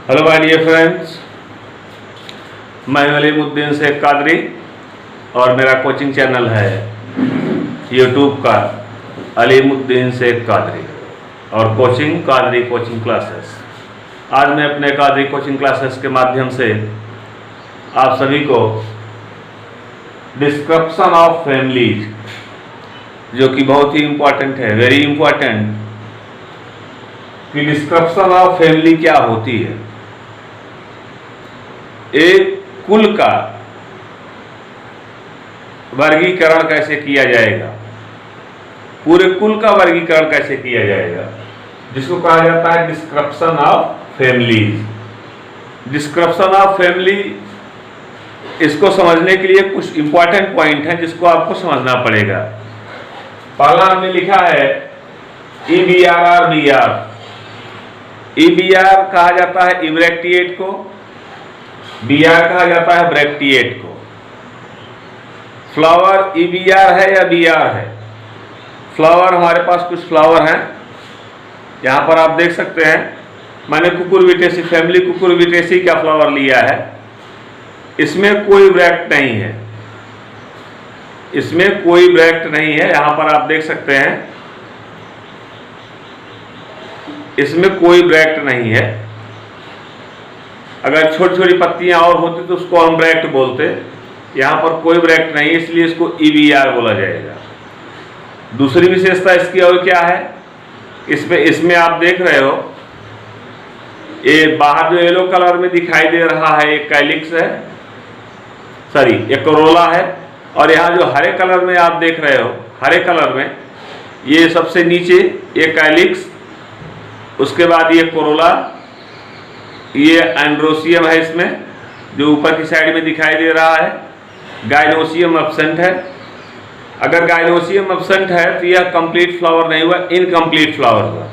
Hello my dear friends, मैं अलीमुद्दीन शेख कादरी और मेरा कोचिंग चैनल है यूट्यूब का अलीमुद्दीन शेख कादरी और कादरी कोचिंग क्लासेस। आज मैं अपने कादरी कोचिंग क्लासेस के माध्यम से आप सभी को डिस्क्रिप्शन ऑफ फैमिलीज, जो कि बहुत ही इम्पोर्टेंट है, वेरी इम्पोर्टेंट, कि डिस्क्रिप्शन ऑफ फैमिली क्या होती है। एक कुल का वर्गीकरण कैसे किया जाएगा, पूरे कुल का वर्गीकरण कैसे किया जाएगा, जिसको कहा जाता है description of families. Description of family, इसको समझने के लिए कुछ इंपॉर्टेंट पॉइंट है जिसको आपको समझना पड़ेगा। पहला हमने लिखा है EBR और BR। EBR कहा जाता है इब्रेक्टिएट को, BR कहा जाता है ब्रैक्टिएट को। फ्लावर EBR है या BR है? फ्लावर, हमारे पास कुछ फ्लावर हैं, यहाँ पर आप देख सकते हैं। मैंने कुकुरबिटेसी फैमिली कुकुरबिटेसी का फ्लावर लिया है। इसमें कोई ब्रैक्ट नहीं है, इसमें कोई ब्रैक्ट नहीं है, यहाँ पर आप देख सकते हैं, इसमें कोई ब्रैक्ट नहीं है। अगर छोटी छोटी पत्तियां और होती तो उसको हम ब्रैक्ट बोलते। यहाँ पर कोई ब्रैक्ट नहीं, इसलिए इसको EBR बोला जाएगा। दूसरी विशेषता इसकी और क्या है, इसमें आप देख रहे हो, ये बाहर जो येलो कलर में दिखाई दे रहा है एक कैलिक्स है, सॉरी एक कोरोला है, और यहाँ जो हरे कलर में आप देख रहे हो, हरे कलर में ये सबसे नीचे ये कैलिक्स, उसके बाद ये कोरोला, ये एंड्रोसियम है इसमें जो ऊपर की साइड में दिखाई दे रहा है। गाइनोसियम एब्सेंट है। अगर गाइनोसियम एब्सेंट है तो यह कंप्लीट फ्लावर नहीं हुआ, इनकम्प्लीट फ्लावर हुआ।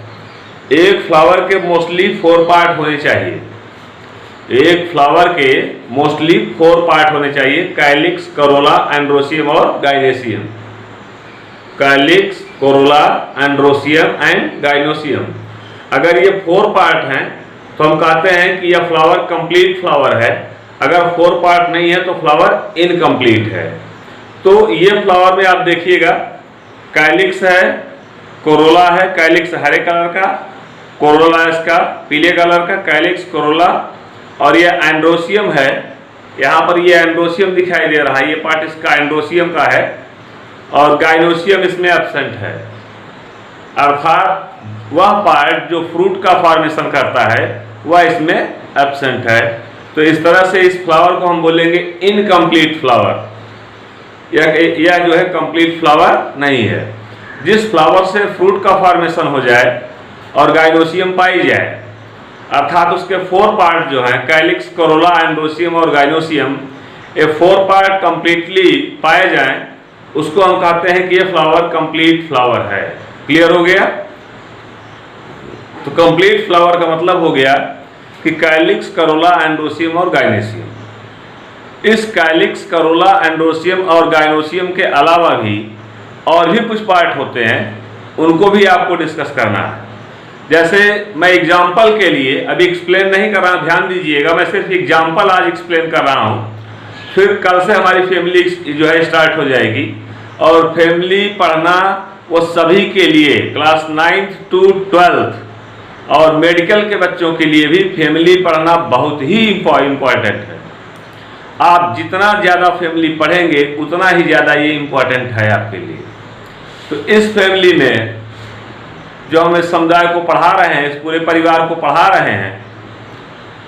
एक फ्लावर के मोस्टली 4 पार्ट होने चाहिए, एक फ्लावर के मोस्टली 4 पार्ट होने चाहिए, कैलिक्स, कोरोला, एंड्रोसियम और gynoecium. Calyx, Corolla, androecium and gynoecium. अगर ये 4 पार्ट हैं तो हम कहते हैं कि यह फ्लावर कंप्लीट फ्लावर है। अगर 4 पार्ट नहीं है तो फ्लावर इनकम्प्लीट है। तो ये फ्लावर में आप देखिएगा, कैलिक्स है, कोरोला है, कैलिक्स हरे कलर का, कोरोला इसका पीले कलर का, कैलिक्स, कोरोला, और ये एंड्रोसियम है। यहाँ पर ये एंड्रोसियम दिखाई दे रहा है, ये पार्ट इसका एंड्रोसियम का है, और गाइनोसियम इसमें एब्सेंट है। अर्थात वह पार्ट जो फ्रूट का फॉर्मेशन करता है वह इसमें एब्सेंट है। तो इस तरह से इस फ्लावर को हम बोलेंगे इनकम्प्लीट फ्लावर। यह जो है कंप्लीट फ्लावर नहीं है। जिस फ्लावर से फ्रूट का फॉर्मेशन हो जाए और गाइनोसियम पाई जाए, अर्थात उसके 4 पार्ट जो हैं, कैलिक्स, कोरोला, एंड्रोसियम और गाइनोसियम, ये 4 पार्ट कंप्लीटली पाए जाएं, उसको हम कहते हैं कि ये फ्लावर कंप्लीट फ्लावर है। क्लियर हो गया? तो कंप्लीट फ्लावर का मतलब हो गया कि कैलिक्स, कोरोला, एंड्रोसियम और गाइनोसियम। इस कैलिक्स, कोरोला, एंड्रोसियम और गाइनोसियम के अलावा भी और भी कुछ पार्ट होते हैं, उनको भी आपको डिस्कस करना है। जैसे मैं एग्जाम्पल के लिए अभी एक्सप्लेन नहीं कर रहा, ध्यान दीजिएगा, मैं सिर्फ एग्जाम्पल आज एक्सप्लेन कर रहा हूँ। फिर कल से हमारी फैमिली जो है स्टार्ट हो जाएगी, और फैमिली पढ़ना वो सभी के लिए, क्लास 9th to 12th और मेडिकल के बच्चों के लिए भी फैमिली पढ़ना बहुत ही इम्पोर्टेंट है। आप जितना ज़्यादा फैमिली पढ़ेंगे उतना ही ज़्यादा ये इम्पोर्टेंट है आपके लिए। तो इस फैमिली में जो हम इस समुदाय को पढ़ा रहे हैं, इस पूरे परिवार को पढ़ा रहे हैं,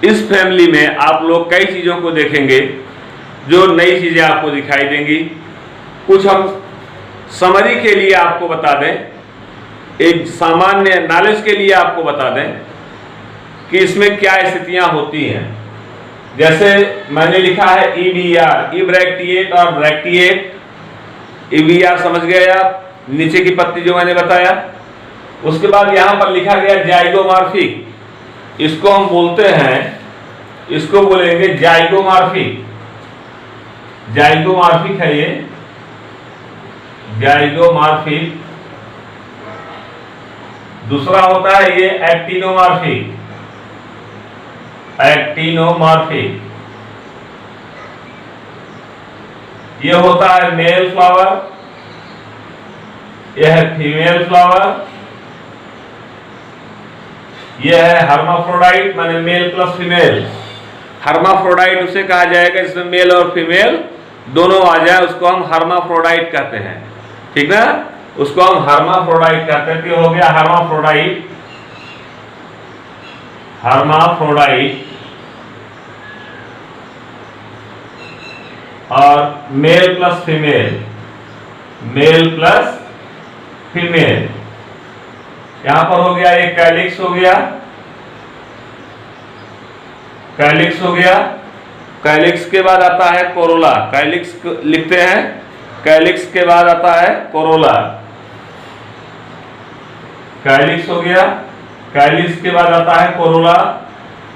इस फैमिली में आप लोग कई चीज़ों को देखेंगे जो नई चीज़ें आपको दिखाई देंगी। कुछ हम समरी के लिए आपको बता दें, एक सामान्य नॉलेज के लिए आपको बता दें कि इसमें क्या स्थितियां होती हैं। जैसे मैंने लिखा है EBR, इब्रैक्टिएट और ब्रैक्टिएट। EBR समझ गए आप, नीचे की पत्ती जो मैंने बताया। उसके बाद यहाँ पर लिखा गया जाइगोमॉर्फिक, इसको हम बोलते हैं, इसको बोलेंगे जाइगोमॉर्फिक। जाइगोमॉर्फिक है ये, जाइगोमॉर्फिक। दूसरा होता है ये एक्टिनोमॉर्फिक। एक्टिनोमॉर्फिक। ये होता है मेल फ्लावर, यह है फीमेल फ्लावर, यह है हर्माफ्रोडाइट, माने मेल प्लस फीमेल। हर्माफ्रोडाइट उसे कहा जाएगा जिसमें मेल और फीमेल दोनों आ जाए, उसको हम हर्माफ्रोडाइट कहते हैं, ठीक ना। उसको हम हर्माफ्रोडाइट कहते हैं। हो गया हर्माफ्रोडाइट, हर्माफ्रोडाइट और male plus female, male plus female. यहां पर हो गया एक कैलिक्स हो गया, कैलिक्स हो गया। कैलिक्स के बाद आता है कोरोला, कैलिक्स लिखते हैं, कैलिक्स के बाद आता है कोरोला। कैलिक्स हो गया, कैलिक्स के बाद आता है कोरोला।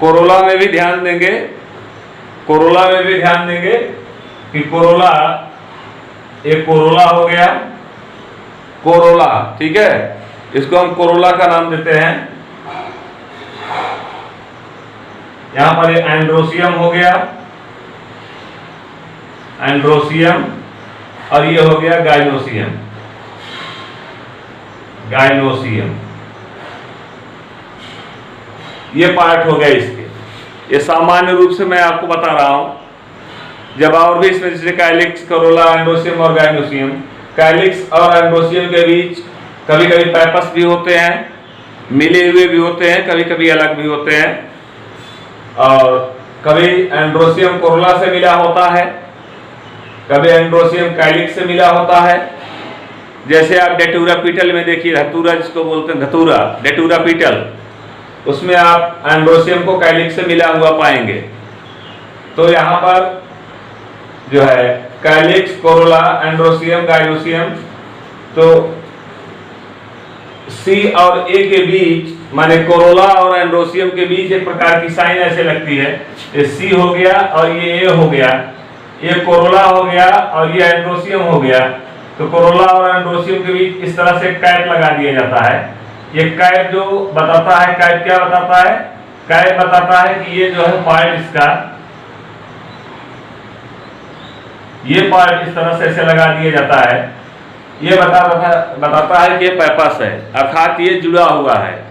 कोरोला में भी ध्यान देंगे, कोरोला में भी ध्यान देंगे कि कोरोला, एक कोरोला हो गया, कोरोला, ठीक है। इसको हम कोरोला का नाम देते हैं। यहां पर एंड्रोसियम हो गया, एंड्रोसियम, और ये हो गया गाइनोसियम, गाइनोसियम। ये पार्ट हो गया इसके। ये सामान्य रूप से मैं आपको बता रहा हूं। जब और भी इसमें जैसे कैलिक्स, कोरोला, एंड्रोसियम और गाइनोसियम, कैलिक्स और एंड्रोसियम के बीच कभी कभी पैपस भी होते हैं, मिले हुए भी होते हैं, कभी कभी अलग भी होते हैं, और कभी एंड्रोसियम कोरोला से मिला होता है, कभी एंड्रोसियम कैलिक्स से मिला होता है। जैसे आप डेटूरा पीटल में देखिए, धतूरा जिसको बोलते हैं, धतूरा, डेटूरा पीटल, उसमें आप एंड्रोसियम को कैलिक्स से मिला हुआ पाएंगे। तो यहाँ पर जो है कैलिक्स, कोरोला, एंड्रोसियम, गाइनोसियम, तो सी और ए के बीच, माने कोरोला और एंड्रोसियम के बीच एक प्रकार की साइन ऐसे लगती है। ये सी हो गया और ये ए हो गया, ये कोरोला हो गया और ये एंड्रोसियम हो गया। तो कोरोला और एंड्रोसियम के बीच इस तरह से कैप लगा दिया जाता है। ये कैप जो बताता है, कैप क्या बताता है? कैप बताता है कि ये जो है पार्ट इसका, ये पार्ट इस तरह से ऐसे लगा दिया जाता है। ये बताता है कि ये पैपस है, अर्थात ये जुड़ा हुआ है।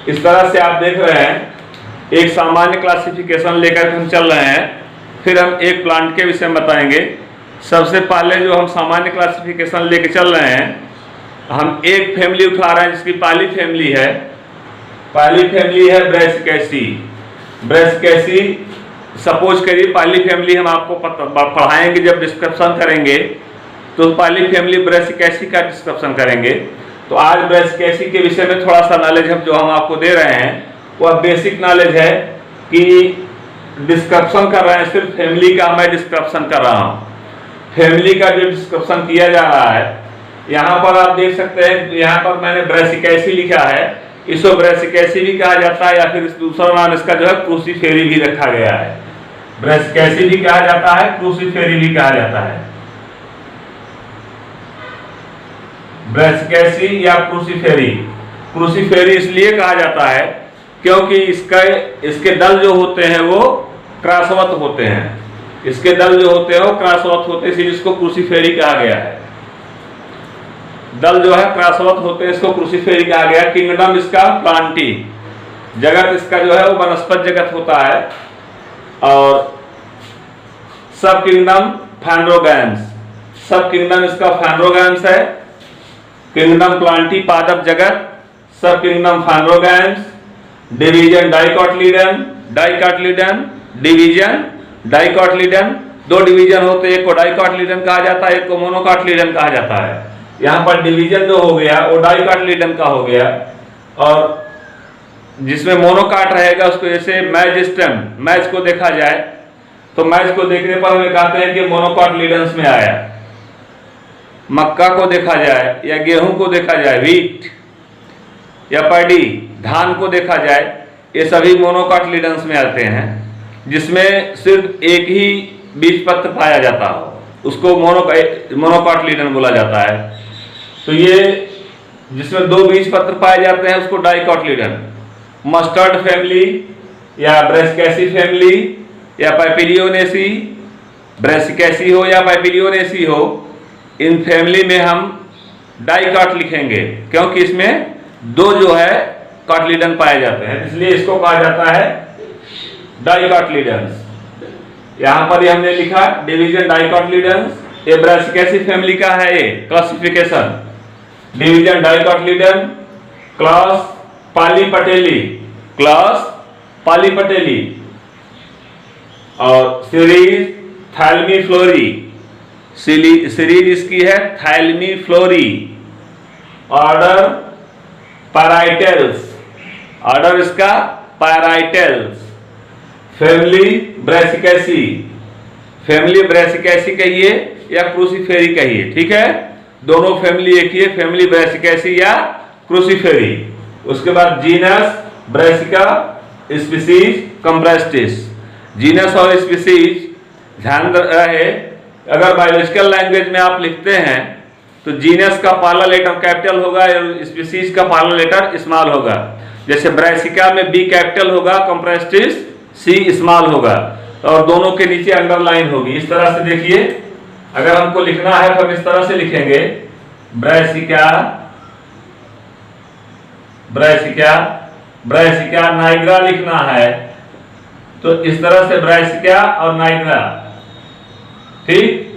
इस तरह से आप देख रहे हैं, एक सामान्य क्लासिफिकेशन लेकर हम चल रहे हैं, फिर हम एक प्लांट के विषय में बताएंगे। सबसे पहले जो हम सामान्य क्लासिफिकेशन लेके चल रहे हैं, हम एक फैमिली उठा रहे हैं जिसकी पहली फैमिली है, पहली फैमिली है ब्रेसिकेसी। ब्रेसिकेसी सपोज करिए पहली फैमिली हम आपको पढ़ाएंगे, जब डिस्क्रिप्शन करेंगे तो पहली फैमिली ब्रेसिकेसी का डिस्क्रिप्शन करेंगे। तो आज ब्रेसिकेसी के विषय में थोड़ा सा नॉलेज हम जो हम आपको दे रहे हैं वह बेसिक नॉलेज है कि डिस्क्रिप्शन कर रहे हैं, सिर्फ फैमिली का मैं डिस्क्रिप्शन कर रहा हूँ। फैमिली का जो डिस्क्रिप्शन किया जा रहा है, यहाँ पर आप देख सकते हैं, यहाँ पर मैंने ब्रेसिकेसी लिखा है, इसको ब्रेसिकेसी भी कहा जाता है, या फिर दूसरा नाम इसका जो है क्रूसीफेरी भी रखा गया है। ब्रेसिकेसी भी कहा जाता है, क्रूसीफेरी भी कहा जाता है। ब्रेसिकेसी या क्रूसीफेरी, क्रूसीफेरी इसलिए कहा जाता है क्योंकि इसके दल जो होते हैं वो क्रॉसवत होते हैं। इसके दल जो होते हैं वो क्रॉसवत होते हैं, इसलिए इसको क्रूसीफेरी कहा गया है। दल जो है क्रॉसवत होते हैं, इसको क्रूसीफेरी कहा गया। किंगडम इसका प्लांटी, जगत इसका जो है वो वनस्पत जगत होता है। और सब किंगडम फैनरोगैम्स, सब किंगडम इसका फैनरोगैम्स है। किंगडम प्लांटी पादप जगत, सब किंगडम फैनरोगैम्स। डिवीजन डाइकोटिलीडन, डाइकोटिलीडन, डिवीजन डाइकोटिलीडन, दो डिवीजन होते हैं, एक को डाइकोटिलीडन कहा जाता है, एक को मोनोकोटिलीडन कहा जाता है। यहाँ पर डिवीजन जो हो गया वो डाइकोटिलीडन का हो गया, और जिसमें मोनोकाट रहेगा उसको, जैसे मैज स्टेम, मैज को देखा जाए तो मैज को देखने पर हमें कहते हैं कि मोनोकोटिलीडन्स में आया। मक्का को देखा जाए या गेहूं को देखा जाए, व्हीट या पैडी, धान को देखा जाए, ये सभी मोनोकोटिलीडन्स में आते हैं। जिसमें सिर्फ एक ही बीजपत्र पाया जाता हो उसको मोनोकोटिलीडन बोला जाता है। तो ये जिसमें दो बीजपत्र पाए जाते हैं उसको डाइकोटिलीडन। मस्टर्ड फैमिली, या ब्रेसिकेसी फैमिली या पैपिलियोनेसी, ब्रेसिकेसी हो या पैपिलियोनेसी हो, इन फैमिली में हम डाइकॉट लिखेंगे क्योंकि इसमें दो जो है कॉटलीडन पाए जाते हैं, इसलिए इसको कहा जाता है डाइकॉटलीडन्स। यहां पर ये हमने लिखा डिवीजन डाइकॉटलीडन्स। ये ब्रेसिकेसी फैमिली का है ये classification, division dicotyledon, class पॉलीपटेली, class पॉलीपटेली, और सीरीज थैलमीफ्लोरी, सीरीज इसकी है थैलमीफ्लोरी। ऑर्डर पैराइटल्स, ऑर्डर इसका पैराइटल्स। फैमिली ब्रेसिकेसी, फैमिली ब्रेसिकेसी कहिए या क्रूसीफेरी कहिए, ठीक है, दोनों फैमिली एक ही है, फैमिली ब्रेसिकेसी या क्रूसीफेरी। उसके बाद जीनस ब्रेसिका, स्पीसीज कंप्रेस्टिस। जीनस और स्पीसीज ध्यान रहे, अगर बायोलॉजिकल लैंग्वेज में आप लिखते हैं तो जीनस का पहला लेटर कैपिटल होगा और स्पीसीज का पहला लेटर स्मॉल होगा। जैसे ब्रेसिका में बी कैपिटल होगा, कंप्रेस्टिस सी स्मॉल होगा, और दोनों के नीचे अंडरलाइन होगी। इस तरह से देखिए, अगर हमको लिखना है तो हम इस तरह से लिखेंगे, ब्रेसिका, ब्रेसिका, ब्रेसिका नाइग्रा लिखना है तो इस तरह से ब्रेसिका और नाइग्रा, ठीक।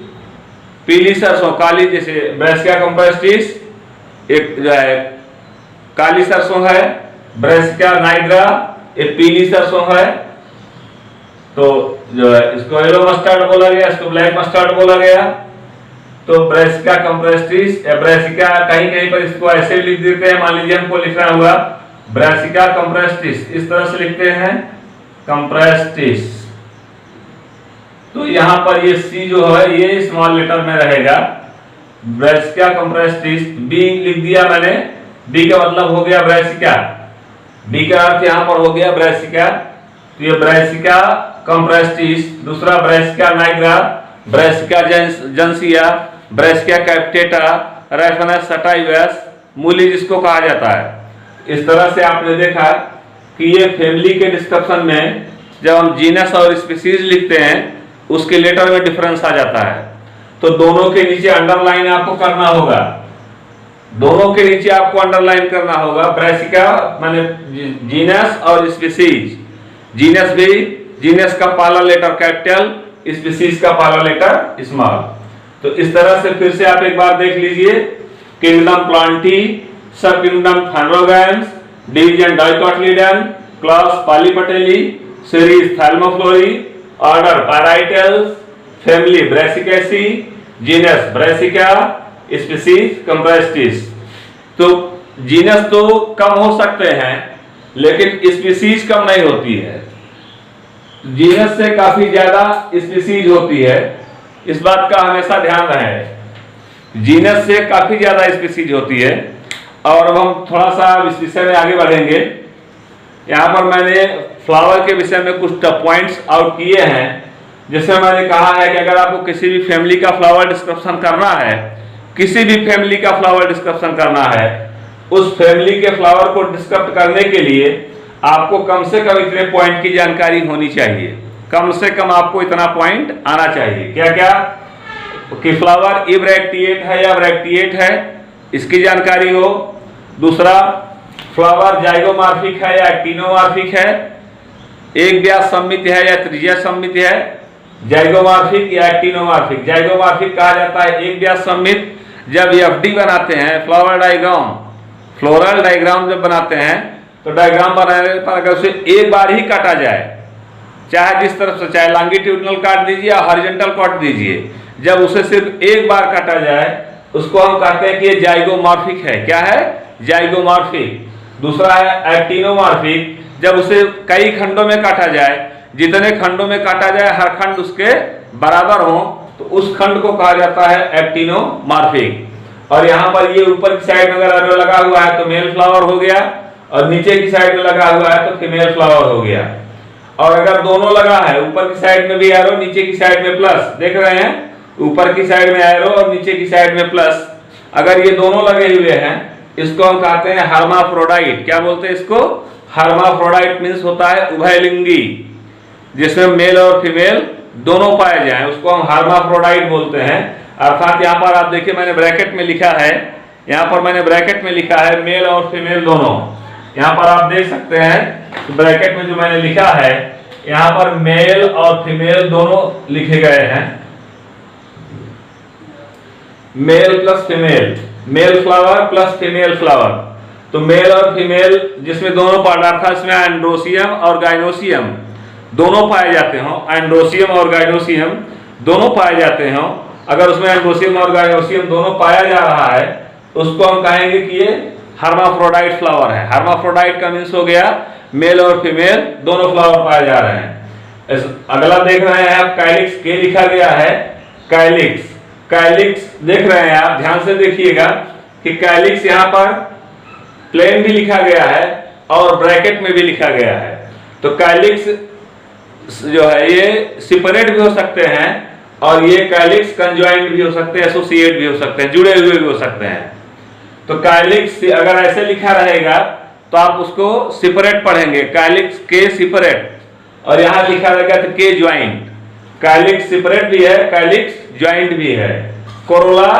पीली सरसों, काली, जैसे ब्रेसिका कंप्रेस्टिस एक जो है काली सरसों है, ब्रेसिका नाइग्रा एक पीली सरसों है, तो जो है इसको येलो मस्टर्ड बोला गया, इसको ब्लैक मस्टर्ड बोला गया। तो ब्रेसिका कंप्रेस्टिस या ब्रेसिका, कहीं कहीं पर इसको ऐसे लिख देते हैं, मान लीजिए हमको लिखना हुआ ब्रेसिका कंप्रेस्टिस, इस तरह से लिखते हैं कंप्रेस्टिस, तो यहां पर ये सी जो है ये स्मॉल लेटर में रहेगा। ब्रेसिका कंप्रेस्टिस, बी लिख दिया मैंने, बी का मतलब हो गया ब्रेसिका, बी का अर्थ यहां पर हो गया ब्रेसिका, तो ये ब्रेसिका कंप्रेस्टिस। दूसरा Brassica nigra, Brassica juncea, Brassica capitata, Raphanus sativus, मूली जिसको कहा जाता है। इस तरह से आपने देखा कि ये फैमिली के डिस्क्रिप्शन में जब हम जीनस और स्पीसीज लिखते हैं उसके लेटर में डिफरेंस आ जाता है, तो दोनों के नीचे अंडरलाइन आपको करना होगा, दोनों के नीचे आपको अंडरलाइन करना होगा। ब्रेसिका माने जीनस और स्पीसीज, जीनस भी, जीनस का पहला लेटर कैपिटल, स्पीसीज का पहला लेटर स्मॉल। तो इस तरह से फिर से आप एक बार देख लीजिए, kingdom Plantae, subkingdom Phanerogams, division dicotyledon, class Polypetalae, series Thalamiflorae, order Parietales, family Brassicaceae, genus Brassica, species campestris. तो जीनस तो कम हो सकते हैं लेकिन स्पीसीज कम नहीं होती है, जीनस से काफी ज्यादा स्पीसीज होती है, इस बात का हमेशा ध्यान रहे, जीनस से काफी ज्यादा स्पीसीज होती है। और अब हम थोड़ा सा इस विषय में आगे बढ़ेंगे। यहाँ पर मैंने फ्लावर के विषय में कुछ पॉइंट्स आउट किए हैं, जैसे मैंने कहा है कि अगर आपको किसी भी फैमिली का फ्लावर डिस्क्रिप्शन करना है, किसी भी फैमिली का फ्लावर डिस्क्रिप्शन करना है, उस फैमिली के फ्लावर को डिस्क्रिप्ट करने के लिए आपको कम से कम इतने पॉइंट की जानकारी होनी चाहिए, कम से कम आपको इतना पॉइंट आना चाहिए। क्या क्या? कि फ्लावर इब्रैक्टिएट है या ब्रैक्टिएट है, इसकी जानकारी हो। दूसरा, फ्लावर जाइगोमॉर्फिक है या एक्टिनोमॉर्फिक है, एक व्यास सममित है या त्रिज्या सममित है, जाइगोमॉर्फिक या एक्टिनोमॉर्फिक। जाइगोमॉर्फिक कहा जाता है एक व्यास सममित। जब एफडी बनाते हैं, फ्लावर डायग्राम, फ्लोरल डायग्राम जब बनाते हैं तो डायग्राम बनाने पर अगर उसे एक बार ही काटा जाए, चाहे जिस तरफ से, चाहे लॉन्गिट्यूडनल काट दीजिए या हॉरिजॉन्टल काट दीजिए, जब उसे सिर्फ एक बार काटा जाए उसको हम कहते हैं कि ये जाइगोमॉर्फिक है। क्या है? जाइगोमॉर्फिक। दूसरा है एक्टिनोमॉर्फिक, जब उसे कई खंडों में काटा जाए, जितने खंडों में काटा जाए हर खंड उसके बराबर हो तो उस खंड को कहा जाता है एक्टिनोमॉर्फिक। और यहाँ पर ये ऊपर की साइड में अगर एरो लगा हुआ है तो मेल फ्लावर हो गया, और नीचे की साइड में लगा हुआ है तो फीमेल फ्लावर हो गया। और अगर दोनों लगा है, ऊपर की साइड में भी एरो, नीचे की साइड में प्लस, देख रहे हैं, ऊपर की साइड में एरो और नीचे की साइड में प्लस, अगर ये दोनों लगे हुए हैं इसको हम कहते हैं हर्माफ्रोडाइट। क्या बोलते हैं इसको? हर्माफ्रोडाइट मीन्स होता है उभयलिंगी, जिसमें मेल और फीमेल दोनों पाए जाएं, उसको हम हर्माफ्रोडाइट बोलते हैं। अर्थात यहाँ पर आप देखिए मैंने ब्रैकेट में लिखा है, यहाँ पर मैंने ब्रैकेट में लिखा है मेल और फीमेल दोनों। यहाँ पर आप देख सकते हैं ब्रैकेट में जो मैंने लिखा है, यहाँ पर मेल और फीमेल दोनों लिखे गए हैं। Male plus female, male flower plus female flower. तो मेल और फीमेल जिसमें दोनों पार्ट अर्थात इसमें एंड्रोसियम और गाइनोसियम दोनों पाए जाते हों, एंड्रोसियम और गाइनोसियम दोनों पाए जाते हों, अगर उसमें एंड्रोसियम और गाइनोसियम दोनों पाया जा रहा है तो उसको हम कहेंगे कि ये हर्माफ्रोडाइट फ्लावर है। हर्माफ्रोडाइट का मीन्स हो गया मेल और फीमेल दोनों फ्लावर पाए जा रहे हैं। अगला देख रहे हैं आप काइलिक्स, के लिखा गया है काइलिक्स। काइलिक्स देख रहे हैं आप, ध्यान से देखिएगा कि काइलिक्स यहाँ पर प्लेन भी लिखा गया है और ब्रैकेट में भी लिखा गया है। तो काइलिक्स जो है ये सेपरेट भी हो सकते हैं और ये काइलिक्स कंजॉइंट भी हो सकते हैं, एसोसिएट भी हो सकते हैं, जुड़े हुए भी हो सकते हैं। तो काइलिक्स अगर ऐसे लिखा रहेगा तो आप उसको सेपरेट पढ़ेंगे, काइलिक्स के सेपरेट, और यहाँ लिखा रहेगा तो के ज्वाइंट। काइलिक्स सेपरेट भी है, काइलिक्स ज्वाइंट भी है। कोरोला,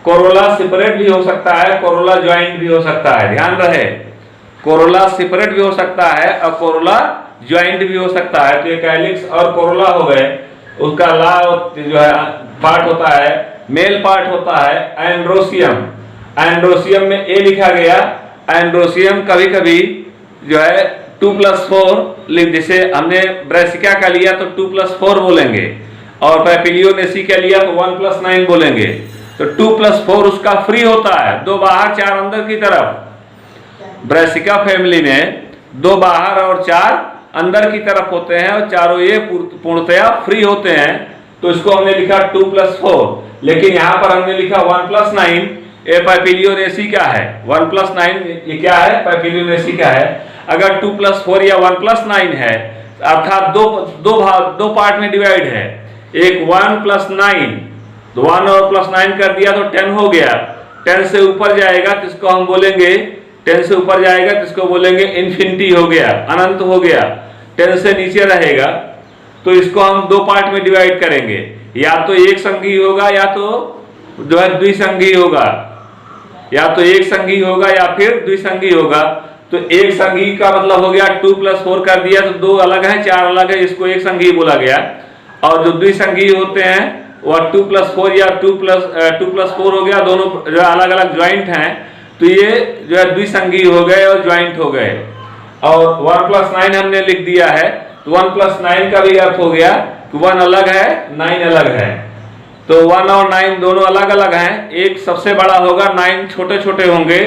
कोरोला सेपरेट भी हो सकता है, कोरोला ज्वाइंट भी हो सकता है। ध्यान रहे, कोरोला सेपरेट भी हो सकता है और कोरोला ज्वाइंट भी हो सकता है। तो ये काइलिक्स और कोरोला हो गए। उसका ला जो है पार्ट होता है, मेल पार्ट होता है एंड्रोसियम। एंड्रोसियम में ए लिखा गया। एंड्रोसियम कभी कभी जो है 2+4, जैसे हमने ब्रैसिका का लिया तो 2+4 बोलेंगे और पैपिलियोनेसी का लिया तो 1+9 बोलेंगे। तो 2+4 उसका फ्री होता है, 2 बाहर 4 अंदर की तरफ। ब्रैसिका फैमिली में 2 बाहर और 4 अंदर की तरफ होते हैं और चारों ये पूर्णतया फ्री होते हैं। तो इसको हमने लिखा 2+4, लेकिन यहाँ पर हमने लिखा 1+9। ये पैपिलियोनेसी का है, 1+9 ये क्या है, पैपिलियोनेसी का है। अगर 2+4 या 1+9 है अर्थात दो पार्ट में डिवाइड है, एक 1+9, तो 1 और +9 कर दिया तो 10 हो गया। 10 से ऊपर जाएगा तो इसको हम बोलेंगे, 10 से ऊपर जाएगा तो इसको बोलेंगे इन्फिनिटी हो गया, अनंत हो गया। 10 से नीचे रहेगा तो इसको हम 2 पार्ट में डिवाइड करेंगे, या तो एक संघी होगा या तो जो है द्विसंघी होगा, या तो एक संघी होगा या फिर द्विसंघी होगा। तो एक संघी का मतलब हो गया 2+4 कर दिया तो 2 अलग है 4 अलग है, इसको एक संघी बोला गया। और जो द्विसंघी होते हैं वह 2+4 या 2+4 हो गया, दोनों जो अलग अलग ज्वाइंट हैं तो ये जो है द्विसंघी हो गए और ज्वाइंट हो गए। और 1+9 हमने लिख दिया है तो 1+9 का भी अर्थ हो गया कि 1 अलग है 9 अलग है। तो 1 और 9 दोनों अलग अलग हैं, एक सबसे बड़ा होगा, 9 छोटे छोटे होंगे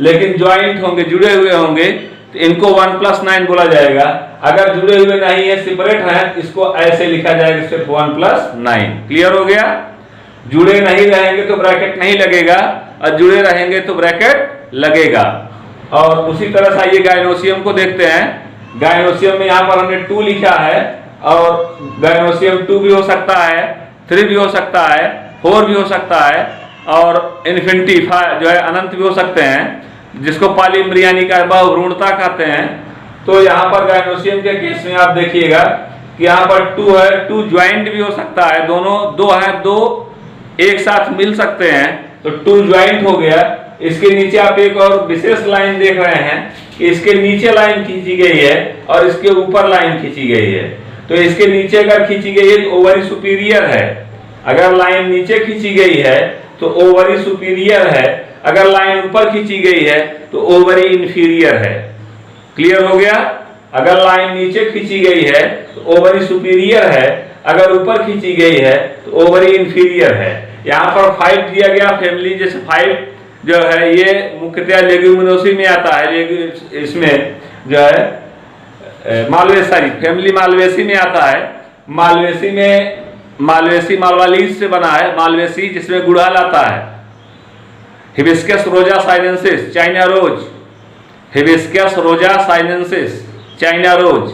लेकिन ज्वाइंट होंगे, जुड़े हुए होंगे, तो इनको 1+9 बोला जाएगा। अगर जुड़े हुए नहीं है, सेपरेट है, इसको ऐसे लिखा जाएगा सिर्फ 1+9। क्लियर हो गया? जुड़े नहीं रहेंगे तो ब्रैकेट नहीं लगेगा और जुड़े रहेंगे तो ब्रैकेट लगेगा। और उसी तरह से आइए गाइनोसियम को देखते हैं। गाइनोसियम में यहाँ पर हमने 2 लिखा है और गाइनोसियम 2 भी हो सकता है, 3 भी हो सकता है, 4 भी हो सकता है और इन्फिनिटी जो है अनंत भी हो सकते हैं, जिसको पॉलीम्ब्रियानी का बहुभ्रूणता कहते हैं। तो यहाँ पर गाइनोसियम के केस में आप देखिएगा कि यहाँ पर 2 है, 2 ज्वाइंट भी हो सकता है, दोनों 2 है, 2 एक साथ मिल सकते हैं तो 2 ज्वाइंट हो गया। इसके नीचे आप एक और विशेष लाइन देख रहे हैं कि इसके नीचे लाइन खींची गई है और इसके ऊपर लाइन खींची गई है। तो इसके नीचे अगर खींची गई है तो ओवरी सुपीरियर है, अगर लाइन नीचे खींची गई है तो ओवरी सुपीरियर है, अगर लाइन ऊपर खींची गई है तो ओवरी इंफीरियर है। क्लियर हो गया? अगर लाइन नीचे खींची गई है तो ओवरी सुपीरियर है, अगर ऊपर खींची गई है तो ओवरी इंफीरियर है। यहाँ पर 5 दिया गया फैमिली, जैसे 5 जो है ये मुख्यतः लेग्यूमिनोसी में आता है, इसमें जो है मालवेसी फैमिली मालवेसी में आता है। मालवेसी में मालवेसी मालवालीज से बना है, मालवेसी जिसमें गुड़हल आता है। Hibiscus rosa sinensis China rose, hibiscus rosa sinensis China rose.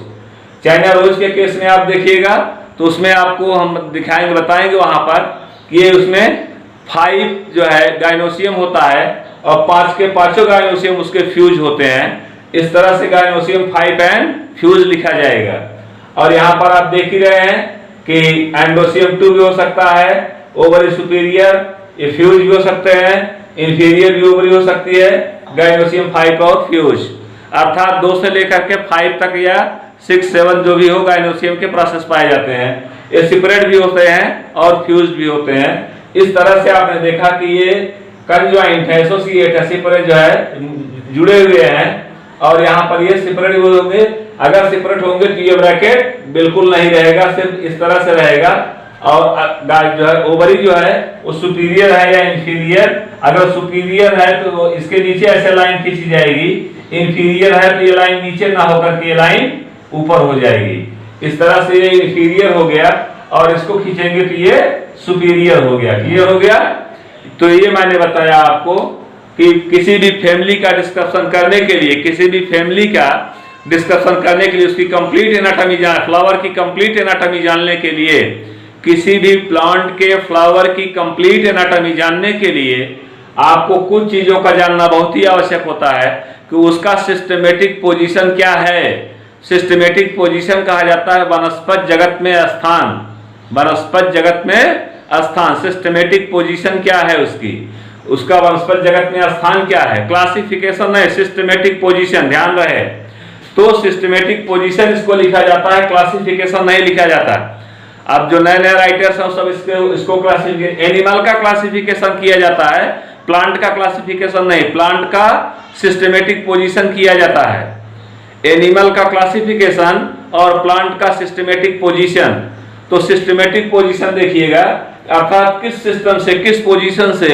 China rose के केस में आप देखिएगा तो उसमें आपको हम दिखाएंगे, बताएंगे वहां पर कि ये उसमें 5 जो है गाइनोसियम होता है और 5 के 5 गाइनोसियम उसके फ्यूज होते हैं। इस तरह से गायनोसियम 5 एंड फ्यूज लिखा जाएगा। और यहाँ पर आप देख ही रहे हैं कि एंडोसियम 2 भी हो सकता है, ओवरी सुपीरियर, ये फ्यूज भी हो सकते हैं, इंफीरियर भी ओवरी हो सकती है, गायनोसियम 5 और फ्यूज, अर्थात 2 से लेकर के 5 तक या 6, 7 जो भी हो गायनोसियम के प्रोसेस पाए जाते हैं। ये सेपरेट भी होते हैं और फ्यूज भी होते हैं। इस तरह से आपने देखा कि ये कंजॉइंट है, एसोसिएट है, सेपरेट जो है जुड़े हुए हैं, और यहाँ पर ये सेपरेट होंगे। अगर सेपरेट होंगे तो ये ब्रैकेट बिल्कुल नहीं रहेगा, सिर्फ इस तरह से रहेगा। और जो है ओवरी जो है वो सुपीरियर है या इंफीरियर, अगर सुपीरियर है तो इसके नीचे ऐसे लाइन खींची जाएगी, इंफीरियर है तो ये लाइन नीचे ना होकर के ये लाइन ऊपर हो जाएगी। इस तरह से ये इंफीरियर हो गया और इसको खींचेंगे तो ये सुपीरियर हो गया। क्लियर हो गया? तो ये मैंने बताया आपको कि किसी भी फैमिली का डिस्कशन करने के लिए, किसी भी फैमिली का डिस्कशन करने के लिए उसकी कंप्लीट एनाटॉमी फ्लावर की कंप्लीट एनाटॉमी जानने के लिए, किसी भी प्लांट के फ्लावर की कंप्लीट एनाटॉमी जानने के लिए आपको कुछ चीजों का जानना बहुत ही आवश्यक होता है कि उसका सिस्टमेटिक पोजीशन क्या है। सिस्टमेटिक पोजीशन कहा जाता है वनस्पत जगत में स्थान, वनस्पत जगत में स्थान। सिस्टमेटिक पोजीशन क्या है उसकी, उसका वनस्पत जगत में स्थान क्या है। क्लासिफिकेशन है, सिस्टमेटिक पोजीशन, ध्यान रहे। तो सिस्टमेटिक पोजीशन इसको लिखा जाता है, क्लासिफिकेशन नहीं लिखा जाता। अब जो नए नए राइटर्स हैं सब इसको क्लासिफिकेशन, एनिमल का क्लासिफिकेशन किया जाता है, प्लांट का क्लासिफिकेशन नहीं, प्लांट का सिस्टमेटिक पोजीशन किया जाता है। एनिमल का क्लासिफिकेशन और प्लांट का सिस्टमेटिक पोजीशन। तो सिस्टमेटिक पोजीशन देखिएगा, अर्थात किस सिस्टम से, किस पोजीशन से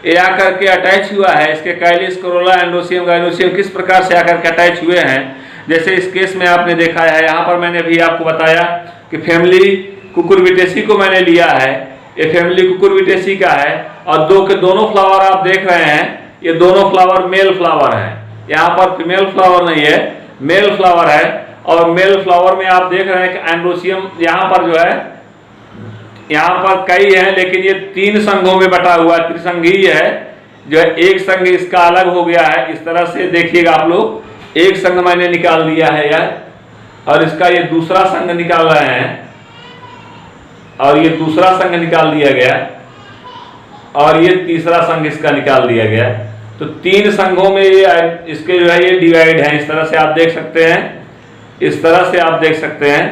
ये आकर के अटैच हुआ है, इसके काइलिस, कोरोला, एंडोसियम, गायनोसियम किस प्रकार से आकर के अटैच हुए हैं। जैसे इस केस में आपने देखा है, यहाँ पर मैंने भी आपको बताया कि फैमिली कुकुरबिटेसी को मैंने लिया है, ये फैमिली कुकुरबिटेसी का है, और दोनों फ्लावर आप देख रहे हैं, ये दोनों फ्लावर मेल फ्लावर है, यहाँ पर फीमेल फ्लावर नहीं है, मेल फ्लावर है। और मेल फ्लावर में आप देख रहे हैं कि एंडोसियम यहाँ पर जो है, यहाँ पर कई हैं लेकिन ये 3 संघों में बटा हुआ है, त्रिसंघीय है। जो है एक संघ इसका अलग हो गया है, इस तरह से देखिएगा आप लोग, एक संघ मैंने निकाल दिया है यार, और इसका ये दूसरा संघ निकाल रहे हैं, और ये दूसरा संघ निकाल दिया गया, और ये तीसरा संघ इसका निकाल दिया गया। तो 3 संघों में ये इसके जो है ये डिवाइड है। इस तरह से आप देख सकते हैं, इस तरह से आप देख सकते हैं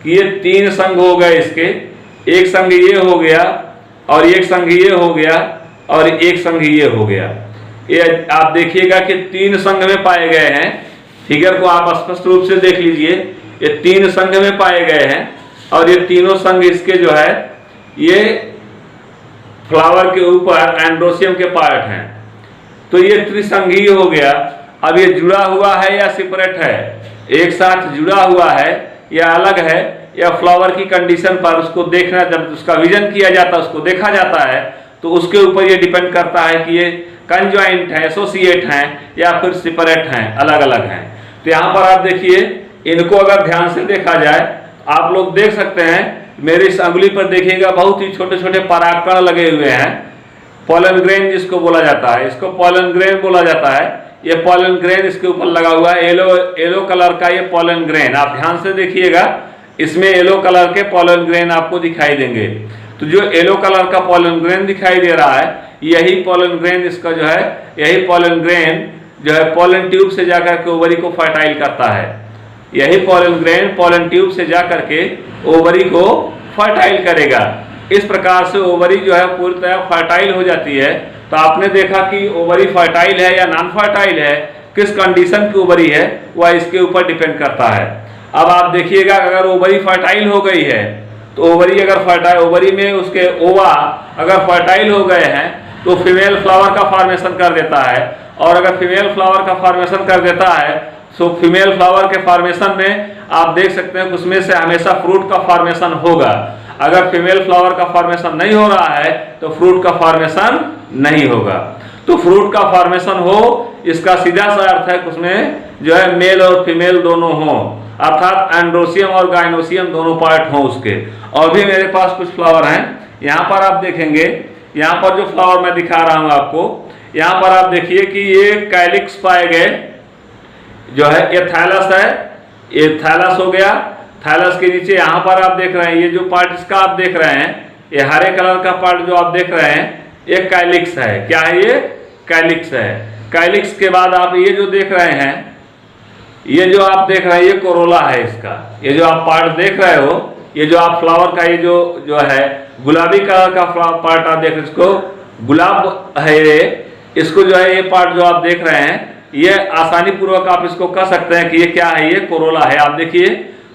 कि ये 3 संघ हो गए इसके, एक संघ ये हो गया, और एक संघ ये हो गया, और एक संघ ये हो गया। ये आप देखिएगा कि 3 संघ में पाए गए हैं। फिगर को आप स्पष्ट रूप से देख लीजिए, ये 3 संघ में पाए गए हैं, और ये तीनों संघ इसके जो है ये फ्लावर के ऊपर एंड्रोसियम के पार्ट हैं। तो ये त्रिसंघीय हो गया। अब ये जुड़ा हुआ है या सेपरेट है, एक साथ जुड़ा हुआ है या अलग है, या फ्लावर की कंडीशन पर उसको देखना, जब उसका विजन किया जाता है, उसको देखा जाता है, तो उसके ऊपर ये डिपेंड करता है कि ये कंजॉइंट है, एसोसिएट हैं, या फिर सेपरेट हैं, अलग अलग हैं। तो यहाँ पर आप देखिए, इनको अगर ध्यान से देखा जाए, आप लोग देख सकते हैं, मेरी इस अंगुली पर देखिएगा बहुत ही छोटे छोटे परागकण लगे हुए हैं, पॉलन ग्रेन जिसको बोला जाता है, इसको पॉलन ग्रेन बोला जाता है। ये पॉलन ग्रेन इसके ऊपर लगा हुआ है, येलो कलर का ये पॉलन ग्रेन। आप ध्यान से देखिएगा, इसमें येलो कलर के पॉलन ग्रेन आपको दिखाई देंगे। तो जो येलो कलर का पॉलन ग्रेन दिखाई दे रहा है, यही पॉलन ग्रेन इसका जो है, यही पॉलन ग्रेन जो है पॉलन ट्यूब से जाकर के ओवरी को फर्टाइल करता है। यही पॉलन ग्रेन पॉलन ट्यूब से जाकर के ओवरी को फर्टाइल करेगा। इस प्रकार से ओवरी जो है पूरी तरह फर्टाइल हो जाती है। तो आपने देखा कि ओवरी फर्टाइल है या नॉन फर्टाइल है, किस कंडीशन की ओवरी है वह इसके ऊपर डिपेंड करता है। अब आप देखिएगा, अगर ओवरी फर्टाइल हो गई है, तो ओवरी अगर फर्टाइल, ओवरी में उसके ओवा अगर फर्टाइल हो गए हैं, तो फीमेल फ्लावर का फॉर्मेशन कर देता है। और अगर फीमेल फ्लावर का फॉर्मेशन कर देता है, तो फीमेल फ्लावर के फॉर्मेशन में आप देख सकते हैं उसमें से हमेशा फ्रूट का फॉर्मेशन होगा। अगर फीमेल फ्लावर का फॉर्मेशन नहीं हो रहा है, तो फ्रूट का फॉर्मेशन नहीं होगा। तो फ्रूट का फॉर्मेशन हो, इसका सीधा सा अर्थ है कि उसमें जो है मेल और फीमेल दोनों हों, अर्थात एंड्रोसियम और गायनोसियम दोनों पार्ट हों उसके। और भी मेरे पास कुछ फ्लावर हैं, यहाँ पर आप देखेंगे, यहाँ पर जो फ्लावर मैं दिखा रहा हूँ आपको, यहाँ पर आप देखिए कि ये कैलिक्स पाए गए, जो है ये थैलस है, ये थैलस हो गया। थैलस के नीचे यहाँ पर आप देख रहे हैं, ये जो पार्ट इसका आप देख रहे हैं, ये हरे कलर का पार्ट जो आप देख रहे हैं, ये कैलिक्स है। क्या है ये? कैलिक्स है। कैलिक्स के बाद आप ये जो देख रहे हैं, ये जो आप देख रहे हैं, ये कोरोला है इसका। ये जो आप पार्ट देख रहे हो, ये जो आप फ्लावर का ये जो है गुलाबी कलर का पार्ट आप देख रहे हैं, इसको गुलाब है ये, इसको जो है ये पार्ट जो आप देख रहे हैं, ये आसानी पूर्वक आप इसको कह सकते हैं कि ये क्या है? ये कोरोला है। आप देखिए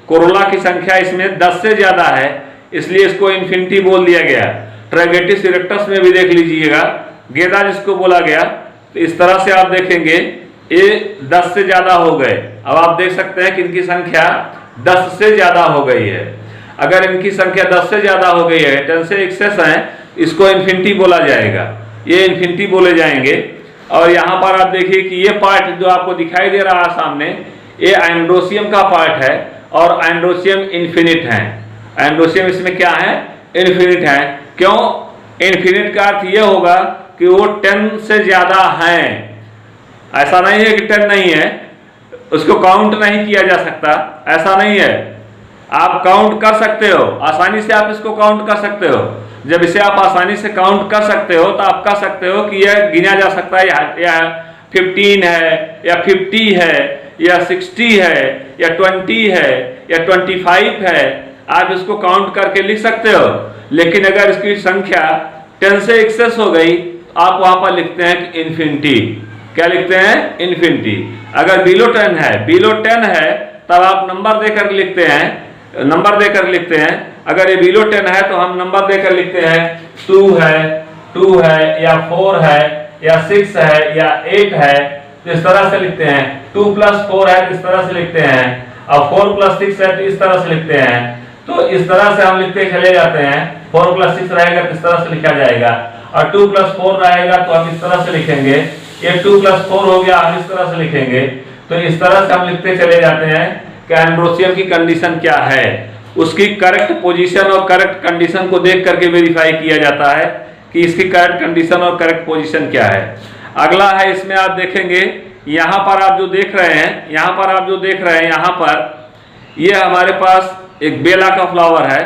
कोरोला की संख्या इसमें 10 से ज्यादा है, इसलिए इसको इन्फिनिटी बोल दिया गया। ट्राइगेटिस इरेक्टस में भी देख लीजिएगा, गेंदा जिसको बोला गया। तो इस तरह से आप देखेंगे ये 10 से ज्यादा हो गए। अब आप देख सकते हैं कि इनकी संख्या 10 से ज्यादा हो गई है। अगर इनकी संख्या 10 से ज्यादा हो गई है, 10 से एक्सेस है, इसको इन्फिनिटी बोला जाएगा, ये इन्फिनिटी बोले जाएंगे। और यहाँ पर आप देखिए कि ये पार्ट जो आपको दिखाई दे रहा है सामने, ये एंड्रोसियम का पार्ट है और एंड्रोसियम इन्फिनिट है। एंड्रोसियम इसमें क्या है? इन्फिनिट है। क्यों? इन्फिनिट का अर्थ ये होगा कि वो 10 से ज्यादा हैं। ऐसा नहीं है कि 10 नहीं है, उसको काउंट नहीं किया जा सकता, ऐसा नहीं है। आप काउंट कर सकते हो, आसानी से आप इसको काउंट कर सकते हो। जब इसे आप आसानी से काउंट कर सकते हो तो आप कह सकते हो कि यह गिना जा सकता है, या 15 है, या 50 है, या 60 है, या 20 है, या 25 है। आप इसको काउंट करके लिख सकते हो। लेकिन अगर इसकी संख्या 10 से एक्सेस हो गई, आप वहां पर लिखते हैं कि इन्फिनिटी। क्या लिखते हैं? इन्फिनिटी। अगर बिलो 10 है, बिलो 10 है, तब आप नंबर देकर लिखते हैं, नंबर देकर लिखते हैं। अगर ये बिलो 10 है तो हम नंबर देकर लिखते हैं 2 है, या 4 है, या 6 है, या 8 है। तो इस तरह से लिखते हैं। 2 + 4 है, इस तरह से लिखते हैं। और 4 + 6 है, तो इस तरह से लिखते हैं। तो इस तरह से हम लिखते चले जाते हैं। 4 + 6 रहेगा तो इस तरह से लिखा जाएगा, और 2 + 4 रहेगा तो हम इस तरह से लिखेंगे। ये 2 + 4 हो गया, हम इस तरह से लिखेंगे। तो इस तरह से हम लिखते चले जाते हैं कि एंड्रोसियम की कंडीशन क्या है। उसकी करेक्ट पोजीशन और करेक्ट कंडीशन को देख करके वेरीफाई किया जाता है कि इसकी करेक्ट कंडीशन और करेक्ट पोजीशन क्या है। अगला है, इसमें आप देखेंगे यहाँ पर आप जो देख रहे हैं, यहाँ पर आप जो देख रहे हैं, यहाँ पर ये हमारे पास एक बेला का फ्लावर है।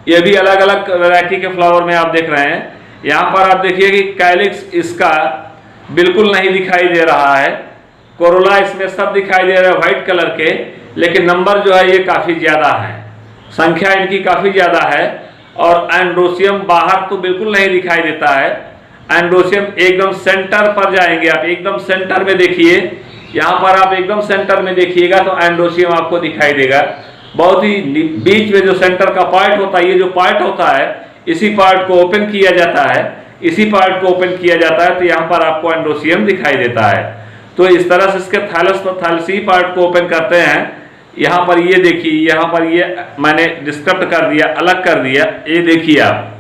ये भी अलग अलग वैरायटी के फ्लावर में आप देख रहे हैं। यहाँ पर आप देखिए कि कैलिक्स इसका बिल्कुल नहीं दिखाई दे रहा है, कोरोला इसमें सब दिखाई दे रहा है व्हाइट कलर के, लेकिन नंबर जो है ये काफी ज्यादा है, संख्या इनकी काफी ज्यादा है। और एंड्रोसियम बाहर तो बिल्कुल नहीं दिखाई देता है। एंड्रोसियम एकदम सेंटर पर जाएंगे आप, एकदम सेंटर में देखिए, यहाँ पर आप एकदम सेंटर में देखिएगा तो एंड्रोसियम आपको दिखाई देगा। बहुत ही बीच में जो सेंटर का पार्ट होता है, ये जो पार्ट होता है, इसी पार्ट को ओपन किया जाता है, इसी पार्ट को ओपन किया जाता है, तो यहाँ पर आपको एंड्रोसियम दिखाई देता है। तो इस तरह से इसके थैलसी पार्ट को ओपन करते हैं। यहाँ पर ये देखिए, यहाँ पर ये मैंने डिस्क्रिप्ट कर दिया, अलग कर दिया। ये देखिए आप,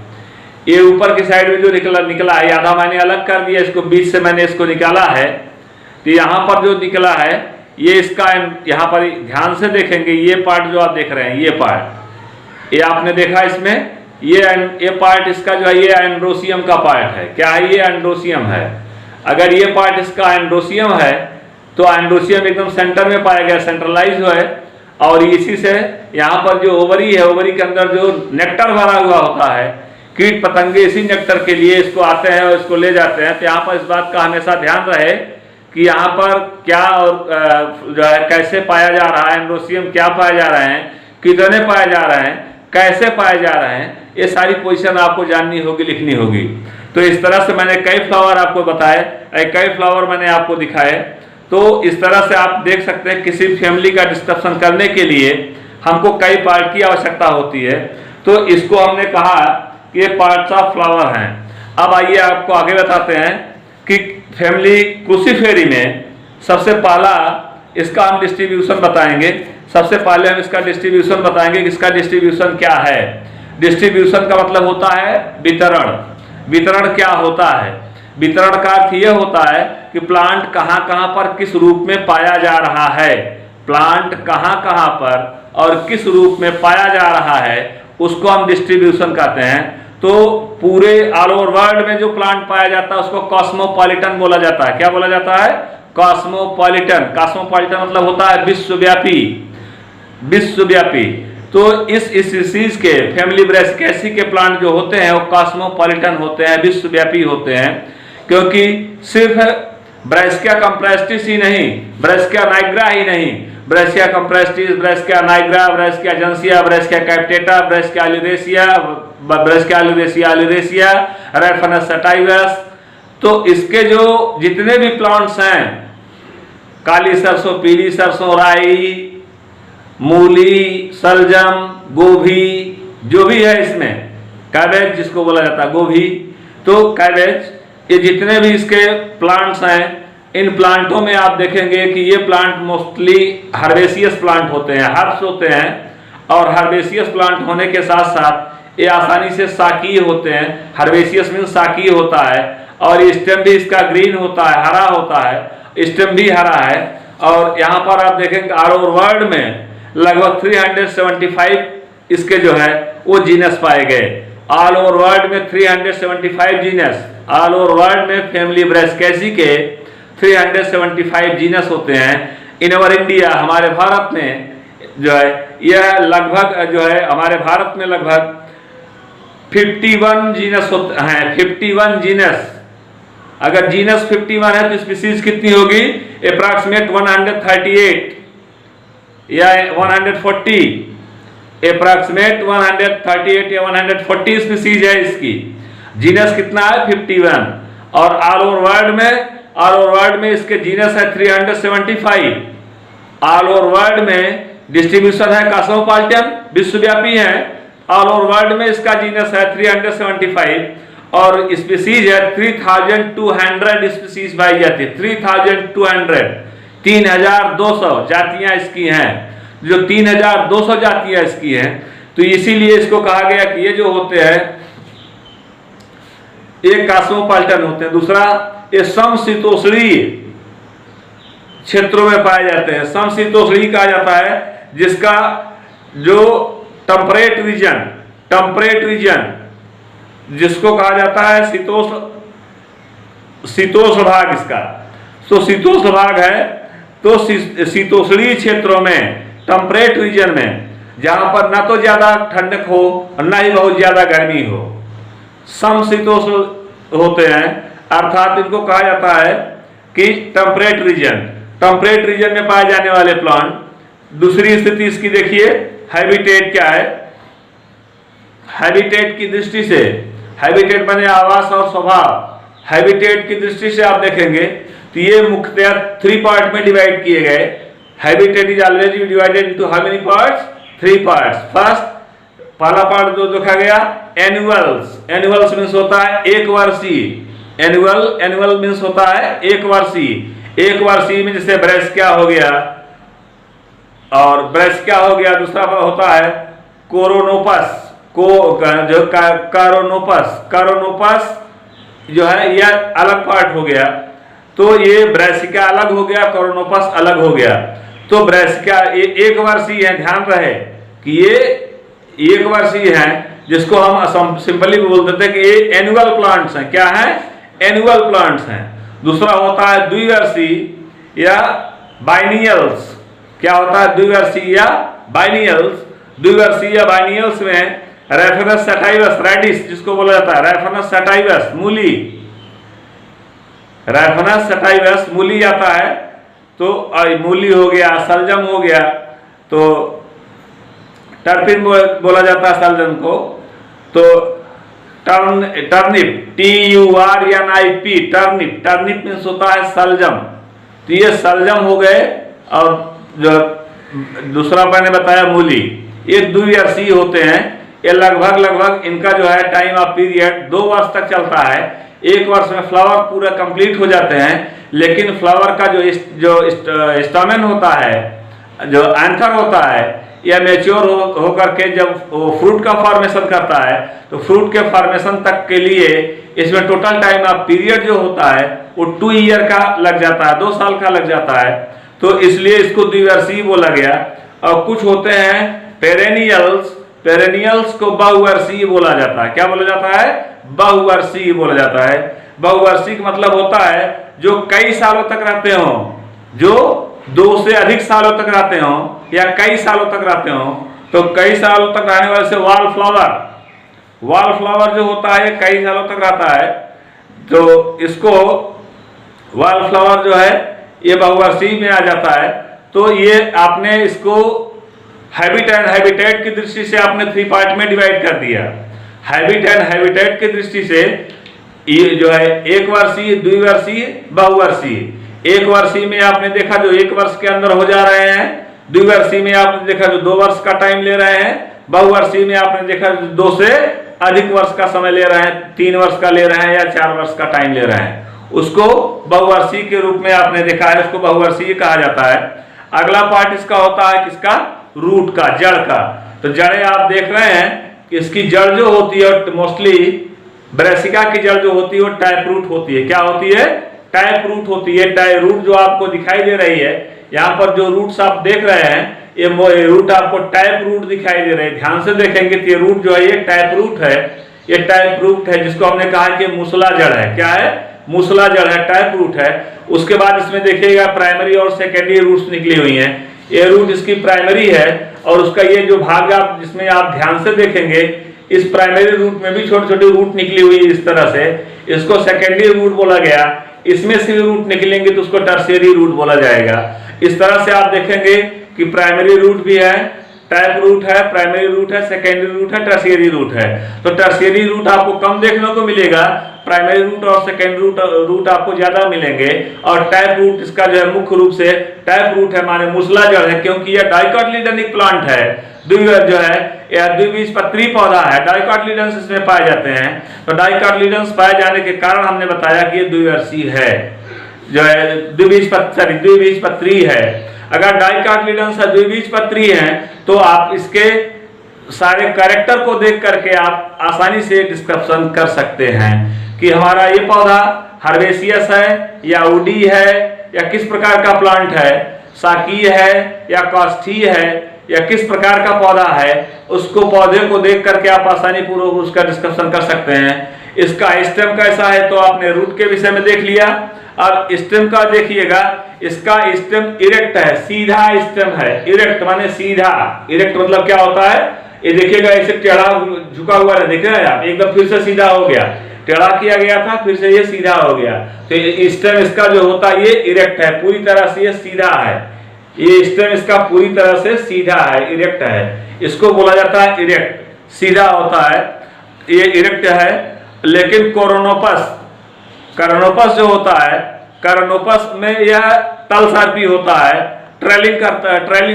ये ऊपर की साइड में जो निकला है, आधा मैंने अलग कर दिया, इसको बीच से मैंने इसको निकाला है। तो यहाँ पर जो निकला है, ये इसका, यहाँ पर ध्यान से देखेंगे, ये पार्ट जो आप देख रहे हैं, ये पार्ट, ये आपने देखा इसमें, ये पार्ट इसका जो है, ये एंड्रोसियम का पार्ट है। क्या है? ये एंड्रोसियम है। अगर ये पार्ट इसका एंड्रोसियम है तो एंड्रोसियम एकदम सेंटर में पाया गया, सेंट्रलाइज है। और इसी से यहाँ पर जो ओवरी है, ओवरी के अंदर जो नेक्टर भरा हुआ होता है, कीट पतंगे इसी नेक्टर के लिए इसको आते हैं और इसको ले जाते हैं। तो यहाँ पर इस बात का हमेशा ध्यान रहे कि यहाँ पर क्या और जो है कैसे पाया जा रहा है, एंड्रोसियम क्या पाया जा रहे हैं, कितने पाए जा रहे हैं, कैसे पाए जा रहे हैं, ये सारी पोजीशन आपको जाननी होगी, लिखनी होगी। तो इस तरह से मैंने कई फ्लावर आपको बताए, कई फ्लावर मैंने आपको दिखाए। तो इस तरह से आप देख सकते हैं किसी फैमिली का डिस्क्रिप्शन करने के लिए हमको कई पार्ट की आवश्यकता होती है। तो इसको हमने कहा कि ये पार्ट्स ऑफ फ्लावर हैं। अब आइए आपको आगे बताते हैं कि फैमिली क्रूसीफेरी में सबसे पहला इसका हम डिस्ट्रीब्यूशन बताएंगे। सबसे पहले हम इसका डिस्ट्रीब्यूशन बताएंगे कि इसका डिस्ट्रीब्यूशन क्या है। डिस्ट्रीब्यूशन का मतलब होता है वितरण। वितरण क्या होता है? वितरण का अर्थ यह होता है कि प्लांट कहाँ कहाँ पर किस रूप में पाया जा रहा है, प्लांट कहाँ कहाँ पर और किस रूप में पाया जा रहा है, उसको हम डिस्ट्रीब्यूशन कहते हैं। तो पूरे ऑल ओवर वर्ल्ड में जो प्लांट पाया जाता है उसको कॉस्मोपॉलिटन बोला जाता है। क्या बोला जाता है? कॉस्मोपॉलिटन। कॉस्मोपॉलिटन मतलब होता है विश्वव्यापी, विश्वव्यापी। तो इस स्पीशीज के फैमिली ब्रासिकेसी के प्लांट जो होते हैं वो कॉस्मोपॉलिटन होते हैं, विश्वव्यापी होते हैं, क्योंकि सिर्फ ब्रासिका कंप्रेस्टिस ही नहीं, ब्रासिका नाइग्रा ही नहीं, Brassica campestris, Brassica nigra, Brassica juncea, Brassica capitata, Brassica oleracea, Brassica oleracea oleracea, Raphanus sativus. तो इसके जो जितने भी प्लांट्स हैं, काली सरसों, पीली सरसों, राई, मूली, सलजम, गोभी, जो भी है इसमें, कैबेज जिसको बोला जाता है गोभी, तो कैबेज, ये जितने भी इसके प्लांट्स हैं, इन प्लांटों में आप देखेंगे कि ये प्लांट मोस्टली हर्बेसियस प्लांट होते हैं, हर्ब्स होते हैं। और हर्बेसियस प्लांट होने के साथ साथ ये आसानी से शाकीय होते हैं। हर्बेसियस मीन्स शाकीय होता है, और स्टेम भी इसका ग्रीन होता है, हरा होता है, स्टेम भी हरा है। और यहाँ पर आप देखेंगे ऑल ओवर वर्ल्ड में लगभग 375 इसके जो है वो जीनस पाए गए। ऑल ओवर वर्ल्ड में 375 जीनस, ऑल ओवर वर्ल्ड में फैमिली ब्रासिकेसी के 375 जीनस होते हैं। इन ओवर इंडिया, हमारे भारत में जो है यह लगभग जो है हमारे भारत में लगभग 51 जीनस होते हैं, 51 जीनस। अगर जीनस 51 है तो स्पीसीज कितनी होगी? अप्रॉक्सीमेट 138 या 140, अप्रॉक्सीमेट 138 या 140 स्पीसीज है इसकी। जीनस कितना है? 51। और ऑल ओवर वर्ल्ड में इसके जीनस है 375। ऑल ओवर वर्ल्ड में डिस्ट्रीब्यूशन है कॉस्मोपॉलिटन, विश्वव्यापी है। ऑल ओवर वर्ल्ड में इसका जीनस है 375 और स्पीसीज है 3200 स्पीसीज पाई जाती है। 3200 जातियां इसकी हैं, जो 3200 जातियां इसकी हैं। तो इसीलिए इसको कहा गया कि ये जो होते हैं एक कॉस्मोपॉलिटन होते हैं। दूसरा, ये समशीतोष्णीय क्षेत्रों में पाए जाते हैं। समशीतोष्णीय कहा जाता है जिसका जो टेम्परेट रीजन जिसको कहा जाता है शीतोष्ण भाग इसका। तो शीतोष्ण भाग है, तो शीतोष्णीय क्षेत्रों में, टेम्परेट रीजन में, जहां पर ना तो ज्यादा ठंडक हो और ना ही बहुत ज्यादा गर्मी हो, समशीतोष्ण होते हैं। अर्थात इनको कहा जाता है कि टेम्परेट रीजन में पाए जाने वाले प्लांट। दूसरी स्थिति इसकी देखिए, हैबिटेट क्या है? हैबिटेट की दृष्टि से, हैबिटेट माने आवास और स्वभाव। हैबिटेट की दृष्टि से आप देखेंगे तो ये मुख्यतः 3 पार्ट में डिवाइड किए गए। Habitat is already divided into how many parts? 3 parts. First, पहला पार्ट जो देखा गया एनुअल्स मीन्स होता है एक वर्षीय। एनुअल मीन्स होता है एक वर्षीय में जैसे ब्रासिका हो गया, और ब्रासिका हो गया। दूसरा होता है कोरोनोपस, जो कारोनोपस जो है यह अलग पार्ट हो गया। तो ये ब्रासिका अलग हो गया, कोरोनोपस अलग हो गया। तो ब्रासिका ये एक वर्षीय है, ध्यान रहे कि ये एक वर्षीय है, जिसको हम सिंपली बोल देते हैं कि ये एनुअल प्लांट्स हैं। क्या है? एनुअल प्लांट्स हैं। दूसरा होता है द्विवर्षीय या बाइनियल्स। क्या होता है? द्विवर्षीय या बाइनियल्स। द्विवर्षीय या बाइनियल्स में रेफरस सटाइवस, रेडिस जिसको बोला जाता है, रेफरस सटाइवस, मूली, रेफरस सटाइवस मूली आता है। तो मूली हो गया, सलजम हो गया, तो टर्पिन बोला जाता है सलजम को। तो टर्निप, TURNIP, टर्निप मीन्स होता है सलजम। तो ये सलजम हो गए। और जो दूसरा मैंने बताया मूली, ये द्विवर्षीय होते हैं। ये लगभग इनका जो है टाइम ऑफ पीरियड 2 वर्ष तक चलता है। 1 वर्ष में फ्लावर पूरा कंप्लीट हो जाते हैं, लेकिन फ्लावर का जो स्टामेन होता है, जो एंथर होता है, या मैच्योर होकर के जब वो फ्रूट का फॉर्मेशन करता है, तो फ्रूट के फॉर्मेशन तक के लिए इसमें टोटल टाइम ऑफ पीरियड जो होता है वो 2 ईयर का लग जाता है, 2 साल का लग जाता है। तो इसलिए इसको द्विवर्षीय बोला गया। और कुछ होते हैं पेरेनियल्स को बहुवर्षीय बोला जाता है। क्या बोला जाता है? बहुवर्षीय बोला जाता है। बहुवर्षीय का मतलब होता है जो कई सालों तक रहते हों, जो 2 से अधिक सालों तक रहते हो या कई सालों तक रहते हो, तो कई सालों तक रहने वाले से वॉल फ्लावर जो होता है कई सालों तक रहता है, तो इसको वॉल फ्लावर जो है ये बहुवर्षीय में आ जाता है। तो ये आपने इसको हैबिट एंड हैबिटेट की दृष्टि से आपने 3 पार्ट में डिवाइड कर दिया। हैबिट एंड हैबिटेट की दृष्टि से ये जो है 1 वर्षीय, 2 वर्षीय, बहुवर्षीय। 1 वर्षीय में आपने देखा जो 1 वर्ष के अंदर हो जा रहे हैं, 2 वर्षीय में आपने देखा जो 2 वर्ष का टाइम ले रहे हैं, बहुवर्षीय में आपने देखा 2 से अधिक वर्ष का समय ले रहे हैं, 3 वर्ष का ले रहे हैं या 4 वर्ष का टाइम ले रहे हैं, उसको बहुवर्षीय के रूप में आपने देखा है, उसको बहुवर्षीय कहा जाता है। अगला पार्ट इसका होता है किसका? रूट का, जड़ का। तो जड़ें आप देख रहे हैं कि इसकी जड़ जो होती है मोस्टली ब्रेसिका की जड़ जो होती है वो टाइप रूट होती है। क्या होती है? टाइप रूट होती है। टाइप रूट जो आपको दिखाई दे रही है, यहाँ पर जो रूट्स आप देख रहे हैं ये रूट आपको टाइप रूट दिखाई दे रहे हैं। ध्यान से देखेंगे तो ये रूट जो है ये टाइप रूट है, ये टाइप रूट है जिसको हमने कहा कि मूसला जड़ है। क्या है? मूसला जड़ है, टाइप रूट है। उसके बाद इसमें देखिएगा प्राइमरी और सेकेंडरी रूट्स निकली हुई हैं। ये रूट इसकी प्राइमरी है और उसका ये जो भाग आप जिसमें आप ध्यान से देखेंगे इस प्राइमरी रूट में भी छोटे छोटे रूट निकली हुई इस तरह से, इसको सेकेंडरी रूट बोला गया। इसमें से रूट निकलेंगे तो उसको टर्शियरी रूट बोला जाएगा। इस तरह से आप देखेंगे कि प्राइमरी रूट भी है, टाइप रूट है, प्राइमरी रूट है, सेकेंडरी रूट है, टर्शियरी रूट है। तो टर्शियरी रूट आपको कम देखने को मिलेगा, प्राइमरी रूट और सेकेंडरी रूट आपको ज्यादा मिलेंगे। और टाइप रूट इसका जो है मुख्य रूप से टाइप रूट है, माने मूसला जड़ है, क्योंकि यह डाइकोटिलेडोनिक प्लांट है। जो है यह द्विबीजपत्री पौधा है, डाइकोटिलेडन्स इसमें पाए जाते हैं। तो डाइकोटिलेडन्स पाए जाने के कारण हमने बताया कि ये द्विवर्षीय है, जो है द्विबीजपत्री है। अगर डाइकोटिलेडन्स द्विबीजपत्री है तो आप इसके सारे कैरेक्टर को देख करके आप आसानी से डिस्क्रिप्शन कर सकते हैं कि हमारा ये पौधा हर्बेसियस है या उडी है या किस प्रकार का प्लांट है, शाकीय है या काष्ठीय है या किस प्रकार का पौधा है। उसको पौधे को देख करके आप आसानी पूर्वक उसका डिस्क्रिप्शन कर सकते हैं। इसका स्टेम कैसा है तो आपने रूट के विषय में देख लिया। अब स्टेम का देखिएगा, इसका स्टेम इरेक्ट है, सीधा स्टेम है। इरेक्ट माने सीधा, इरेक्ट मतलब क्या होता है? ये देखिएगा ऐसे टेढ़ा झुका हुआ है, देख रहे हैं आप, एकदम फिर से सीधा हो गया, टेढ़ा किया गया था फिर से ये सीधा हो गया। तो स्टेम इसका जो होता है ये इरेक्ट है, पूरी तरह से ये सीधा है। ये स्टेम इसका पूरी तरह से सीधा है, इरेक्ट है, इसको बोला जाता है इरेक्ट, सीधा होता है, ये इरेक्ट है। लेकिन कोरोनोपस जो होता है, कोरोनोपस में यह तलसर्पी होता है, ट्रेलिंग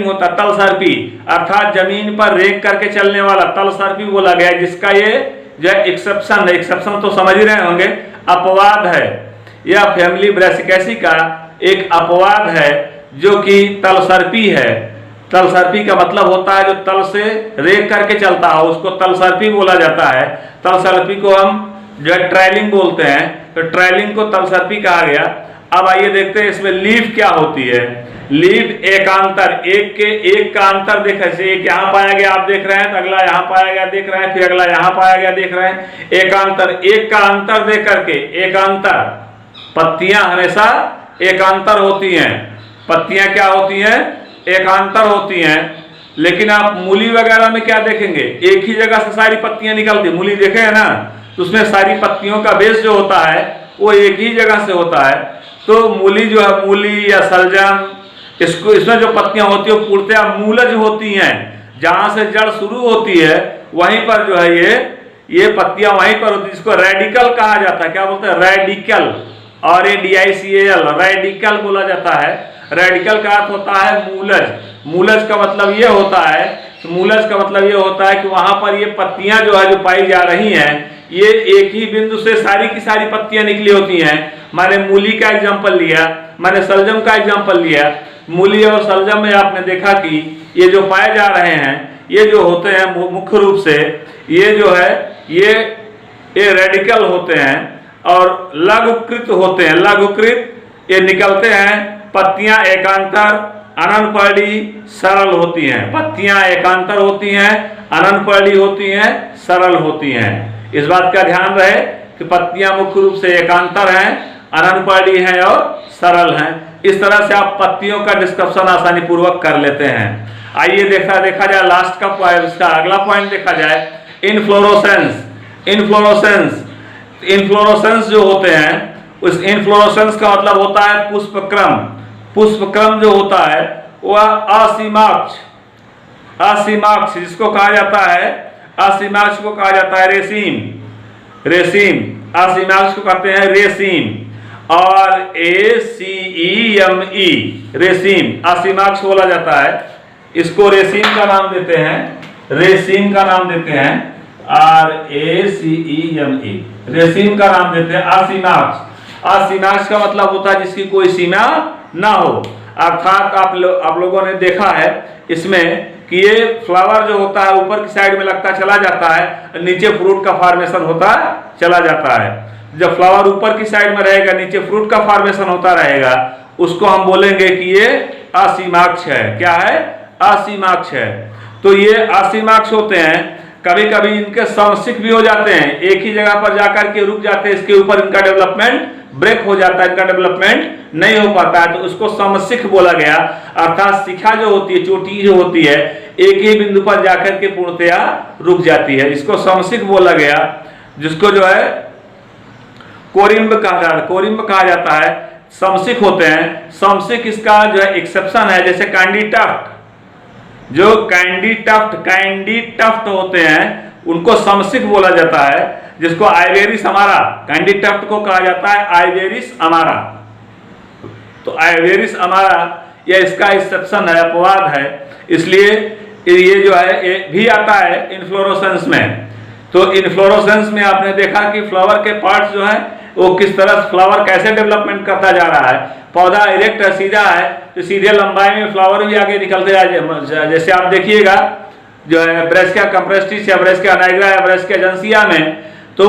होता है, तलसर्पी अर्थात जमीन पर रेंग करके चलने वाला तलसर्पी बोला गया, जिसका ये जो एक्सेप्शन है, एक्सेप्शन तो समझ ही रहे होंगे, अपवाद है। यह फैमिली ब्रेसिकेसी का एक अपवाद है जो कि तलसर्पी है। तलसर्पी का मतलब होता है जो तल से रेंग करके चलता है, उसको तलसर्पी बोला जाता है। तलसर्पी को हम जो है ट्रेलिंग बोलते हैं, तो ट्रेलिंग को तलसर्पी कहा गया। अब आइए देखते हैं इसमें लीफ क्या होती है। लीफ एकांतर, एक का अंतर देखा, एक यहाँ पाया गया आप देख रहे हैं, तो अगला यहाँ पाया गया देख रहे हैं, फिर अगला यहाँ पाया गया देख रहे हैं। एकांतर, एक का अंतर देख करके एकांतर, पत्तियां हमेशा एकांतर होती हैं। पत्तियां क्या होती हैं? एकांतर होती हैं। लेकिन आप मूली वगैरह में क्या देखेंगे? एक ही जगह से सारी पत्तियां निकलती, मूली देखे है ना, तो उसमें सारी पत्तियों का बेस जो होता है वो एक ही जगह से होता है। तो मूली जो है, मूली या सलजम, इसमें जो पत्तियां होती है पूर्णतया मूलज होती हैं। जहां से जड़ शुरू होती है वहीं पर जो है ये पत्तियां वहीं पर होती है, जिसको रेडिकल कहा जाता है। क्या बोलते हैं? रेडिकल, और RADICAL, रेडिकल बोला जाता है। रेडिकल का अर्थ होता है मूलज। मूलज का मतलब ये होता है, मूलज का मतलब ये होता है कि वहां पर ये पत्तियां जो है जो पाई जा रही हैं, ये एक ही बिंदु से सारी की सारी पत्तियां निकली होती हैं। मैंने मूली का एग्जांपल लिया, मैंने सलजम का एग्जांपल लिया। मूली और सलजम में आपने देखा कि ये जो पाए जा रहे हैं, ये जो होते हैं मुख्य रूप से ये जो है ये रेडिकल होते हैं और लघुकृत होते हैं। लघुकृत ये निकलते हैं, पत्तियां एकांतर, अननपर्णी, सरल होती हैं। पत्तियां एकांतर होती हैं, अननपर्णी होती हैं, सरल होती हैं। इस बात का ध्यान रहे कि पत्तियां मुख्य रूप से एकांतर हैं, अननपर्णी हैं और सरल हैं। इस तरह से आप पत्तियों का डिस्क्रिप्शन आसानी पूर्वक कर लेते हैं। आइए देखा जाए लास्ट का पॉइंट, इसका अगला पॉइंट देखा जाए, इनफ्लोरोसेंस। इनफ्लोरोसेंस जो होते हैं, उस इनफ्लोरोसेंस का मतलब होता है पुष्पक्रम। पुष्पक्रम जो होता है वह असीमाक्ष जिसको कहा जाता है, असीमाक्ष को कहा जाता है रेसीम, असीमाक्ष को कहते हैं रेसीम, और ACEME रेसीम, असीमाक्ष बोला जाता है। इसको रेसीम का नाम देते हैं, रेसीम का नाम देते हैं, RACEME रेसीम का नाम देते हैं। असीमाक्ष का मतलब होता है जिसकी कोई सीमा ना हो, अर्थात आप लोगों ने देखा है इसमें कि ये फ्लावर जो होता है ऊपर की साइड में लगता चला जाता है, नीचे फ्रूट का फॉर्मेशन होता चला जाता है। जब फ्लावर ऊपर की साइड में रहेगा, नीचे फ्रूट का फॉर्मेशन होता रहेगा, उसको हम बोलेंगे कि ये असीमाक्ष है। क्या है? असीमाक्ष है। तो ये असीमाक्ष होते हैं, कभी कभी इनके समशिख भी हो जाते हैं, एक ही जगह पर जाकर के रुक जाते हैं, इसके ऊपर इनका डेवलपमेंट ब्रेक हो जाता है, इनका डेवलपमेंट नहीं हो पाता है, तो उसको समशिख बोला गया। अर्थात शिखा जो होती है, चोटी जो होती है, एक ही बिंदु पर जाकर के पूर्णतया रुक जाती है, इसको समशिख बोला गया, जिसको जो है कोरिम्ब कहा जाता है। समशिख होते हैं, समशिख इसका जो है एक्सेप्शन है, जैसे कैंडी टफ्ट होते हैं उनको समशिख बोला जाता है, जिसको आइवेरिस अमारा, कैंडी टफ्ट को कहा जाता है आइवेरिस अमारा। तो आइवेरिस अमारा यह इसका एक्सेप्शन है, अपवाद है, इसलिए ये जो है ये भी आता है इनफ्लोरोसेंस में। तो इनफ्लोरोसेंस में आपने देखा कि फ्लावर के पार्ट्स जो है वो किस तरह फ्लावर कैसे डेवलपमेंट करता जा रहा है। पौधा इरेक्ट है, सीधा है, तो सीधे लंबाई में फ्लावर भी आगे निकलते जाए। जैसे आप देखिएगा जो है ब्रेस्किया कंप्रेस्टिस या ब्रेस्किया नाइग्रा या ब्रेस्किया एजेंसिया में, तो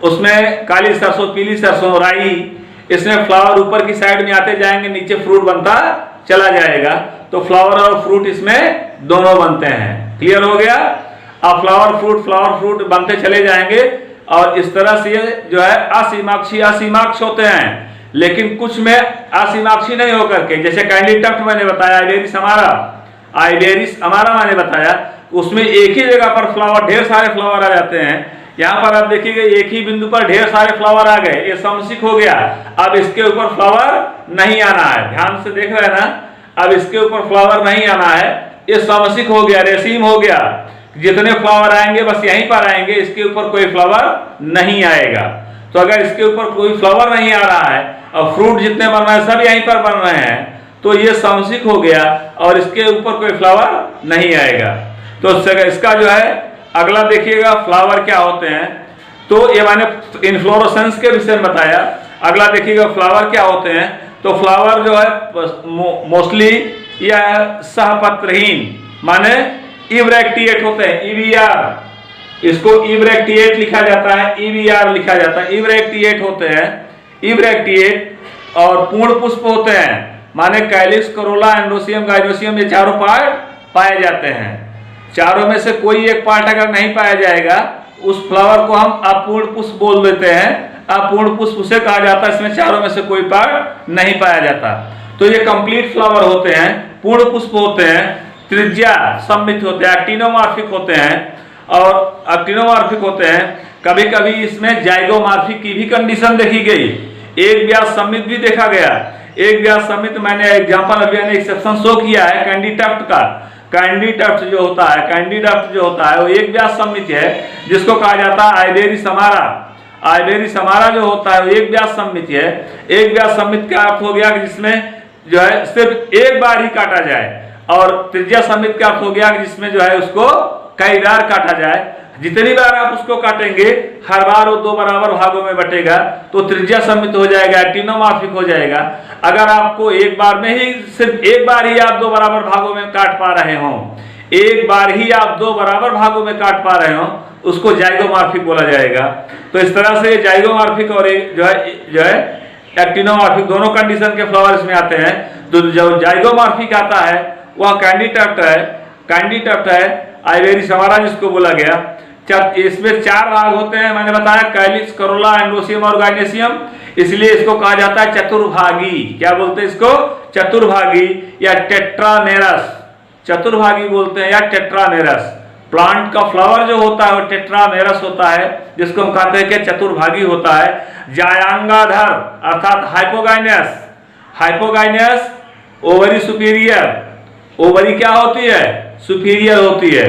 उसमें काली सरसों, पीली सरसों, राई, इसमें फ्लावर ऊपर की साइड में आते जाएंगे, नीचे फ्रूट बनता चला जाएगा। तो फ्लावर और फ्रूट इसमें दोनों बनते हैं। क्लियर हो गया? अब फ्लावर फ्रूट बनते चले जाएंगे, और इस तरह से जो है असीमाक्ष होते हैं। लेकिन कुछ में असीमाक्षी नहीं होकर के, जैसे कैंडी टफ्ट मैंने बताया, आइवेरिस अमारा मैंने बताया, उसमें एक ही जगह पर फ्लावर, ढेर सारे फ्लावर आ जाते हैं। यहाँ पर आप देखिएगा एक ही बिंदु पर ढेर सारे फ्लावर आ गए, ये समशिख हो गया। अब इसके ऊपर फ्लावर नहीं आना है, ध्यान से देख रहे हैं ना, अब इसके ऊपर फ्लावर नहीं आना है, ये समशिख हो गया, रेसीम हो गया। जितने फ्लावर आएंगे बस यहीं पर आएंगे, इसके ऊपर कोई फ्लावर नहीं आएगा। तो अगर इसके ऊपर कोई फ्लावर नहीं आ रहा है और फ्रूट जितने बन रहे हैं सब यहीं पर बन रहे हैं, तो ये समशिख हो गया और इसके ऊपर कोई फ्लावर नहीं आएगा। तो इसका जो है अगला देखिएगा फ्लावर क्या होते हैं। तो ये मैंने इनफ्लोरोसेंस के विषय में बताया। अगला देखिएगा फ्लावर क्या होते हैं। तो फ्लावर जो है मोस्टली या सहपत्रहीन माने इब्रैक्टिएट होते हैं, EBR, इसको इब्रैक्टिएट लिखा जाता है, EBR लिखा जाता है। इब्रैक्टिएट होते हैं, इब्रैक्टिएट, और पूर्ण पुष्प होते हैं, माने कैलिक्स, कोरोला, एंड्रोसियम, गाइनोसियम, ये चारों पार्ट पाए जाते हैं। चारों में से कोई एक पार्ट अगर नहीं पाया जाएगा, उस फ्लावर को हम अपूर्ण पुष्प बोल देते हैं। अपूर्ण पुष्प उसे कहा जाता है इसमें चारों में से कोई पार्ट नहीं पाया जाता। तो ये कंप्लीट फ्लावर होते हैं, पूर्ण पुष्प होते हैं, त्रिज्या सममित होते हैं, एक्टिनोमॉर्फिक होते हैं, और एक्टिनोमॉर्फिक होते हैं। कभी कभी इसमें जाइगोमॉर्फिक की भी कंडीशन देखी गई, एक व्यास सममित भी देखा गया। एक व्यास सममित मैंने एग्जांपल अभी एक्सेप्शन शो किया है कैंडी टफ्ट का। कैंडी टफ्ट जो होता है वो एक व्यास सममित है, जिसको कहा जाता है आइवेरिस अमारा। आइवेरिस अमारा जो होता है वो एक व्यास सममित है। एक व्यास सममित का अर्थ हो गया कि जिसमें जो है सिर्फ एक बार ही काटा जाए, और त्रिज्या सममित का अर्थ हो गया कि जिसमें जो है उसको कई बार काटा जाए। जितनी बार आप उसको काटेंगे हर बार वो दो बराबर भागों में बटेगा, तो त्रिज्या सममित हो जाएगा, एक्टिनोमॉर्फिक हो जाएगा। अगर आपको एक बार में ही सिर्फ एक बार ही आप दो बराबर भागों में काट पा रहे हो, एक बार ही आप दो बराबर भागों में काट पा रहे हो, उसको जाइगोमॉर्फिक बोला जाएगा। तो इस तरह से जाइगोमॉर्फिक और जो है एक्टिनोमॉर्फिक दोनों कंडीशन के फ्लावर इसमें आते हैं। तो जो जाइगोमॉर्फिक आता है वह कैंडी टफ्ट है, आइवेरिस अमारा जिसको बोला गया। इसमें 4 भाग होते हैं, मैंने बताया कैलिक्स, करोला, एंड्रोसियम और गाइनेसियम, इसलिए इसको कहा जाता है चतुर्भागी। क्या बोलते हैं इसको? चतुर्भागी या टेट्रामेरस, चतुर्भागी बोलते हैं या टेट्रामेरस। प्लांट का फ्लावर जो होता है वो टेट्रामेरस होता है, जिसको हम कहते हैं कि चतुर्भागी होता है। जायांगाधर अर्थात hypogynous, hypogynous ovary superior, ovary क्या होती है? सुपीरियर होती है,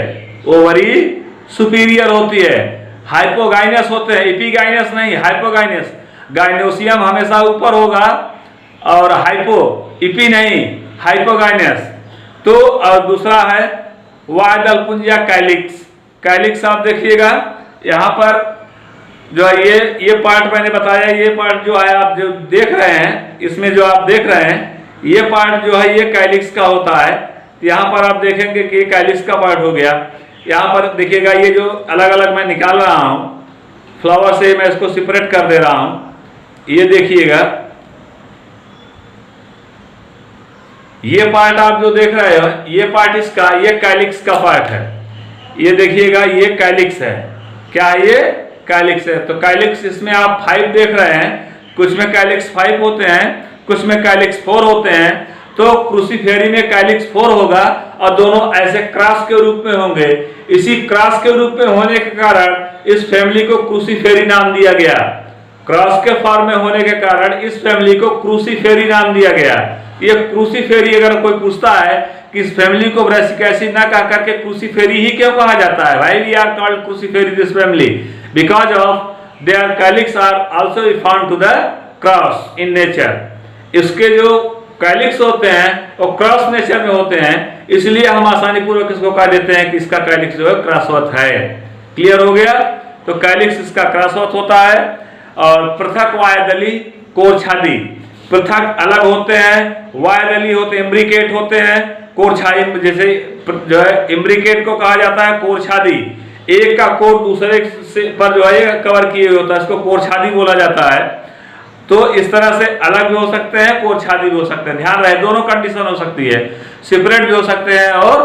ओवरी सुपीरियर होती है। हाइपोगाइनस होते हैं, एपिगाइनस नहीं, हाइपोगाइनस। गाइनोसियम हमेशा ऊपर होगा और हाइपो, इपी नहीं, हाइपोगाइनस। तो और दूसरा है वायदलपुंज या कैलिक्स। कैलिक्स आप देखिएगा यहाँ पर जो है ये पार्ट मैंने बताया, ये पार्ट जो है आप जो देख रहे हैं, इसमें जो आप देख रहे हैं ये पार्ट जो है ये कैलिक्स का होता है। यहाँ पर आप देखेंगे कि कैलिक्स का पार्ट हो गया। यहाँ पर देखिएगा ये जो अलग अलग मैं निकाल रहा हूँ फ्लावर से, मैं इसको सेपरेट कर दे रहा हूँ। ये देखिएगा ये पार्ट आप जो देख रहे हो ये पार्ट इसका, ये कैलिक्स का पार्ट है। ये देखिएगा ये कैलिक्स है। क्या है ये? कैलिक्स है। तो कैलिक्स इसमें आप 5 देख रहे हैं, कुछ में कैलिक्स 5 होते हैं, कुछ में कैलिक्स 4 होते हैं। तो क्रूसीफेरी में कैलिक्स 4 होगा और दोनों ऐसे क्रॉस के रूप में होंगे। इसी क्रॉस के रूप में होने के कारण इस फैमिली को क्रूसीफेरी नाम दिया गया। क्रॉस के फॉर्म में होने के कारण इस फैमिली को क्रूसीफेरी नाम दिया गया। ये क्रूसीफेरी अगर कोई पूछता है कि इस फैमिली को ब्रासिकेसी ना कह करके क्रूसीफेरी ही क्यों कहा जाता है, why we are called cruciferae this family, because of their calyx are also found to the cross in nature. इसके जो कैलिक्स होते हैं वो क्रॉस नेचर में होते हैं, इसलिए हम आसानी पूर्वक इसको कह देते हैं कि इसका कैलिक्स जो है क्रॉसवत है। क्लियर हो गया? तो कैलिक्स इसका क्रॉसवत होता है। और पृथक वायदली, कोरछादी पृथक अलग होते हैं, वायदली होते हैं, इम्ब्रिकेट होते हैं, कोरछादी जैसे जो है इम्ब्रिकेट को कहा जाता है कोरछादी। एक का कोर दूसरे से पर जो है कवर किए हुए होता है, इसको कोरछादी बोला जाता है। तो इस तरह से अलग भी हो सकते हैं, कोरछादी भी हो सकते हैं। ध्यान रहे दोनों कंडीशन हो सकती है, सेपरेट भी हो सकते हैं और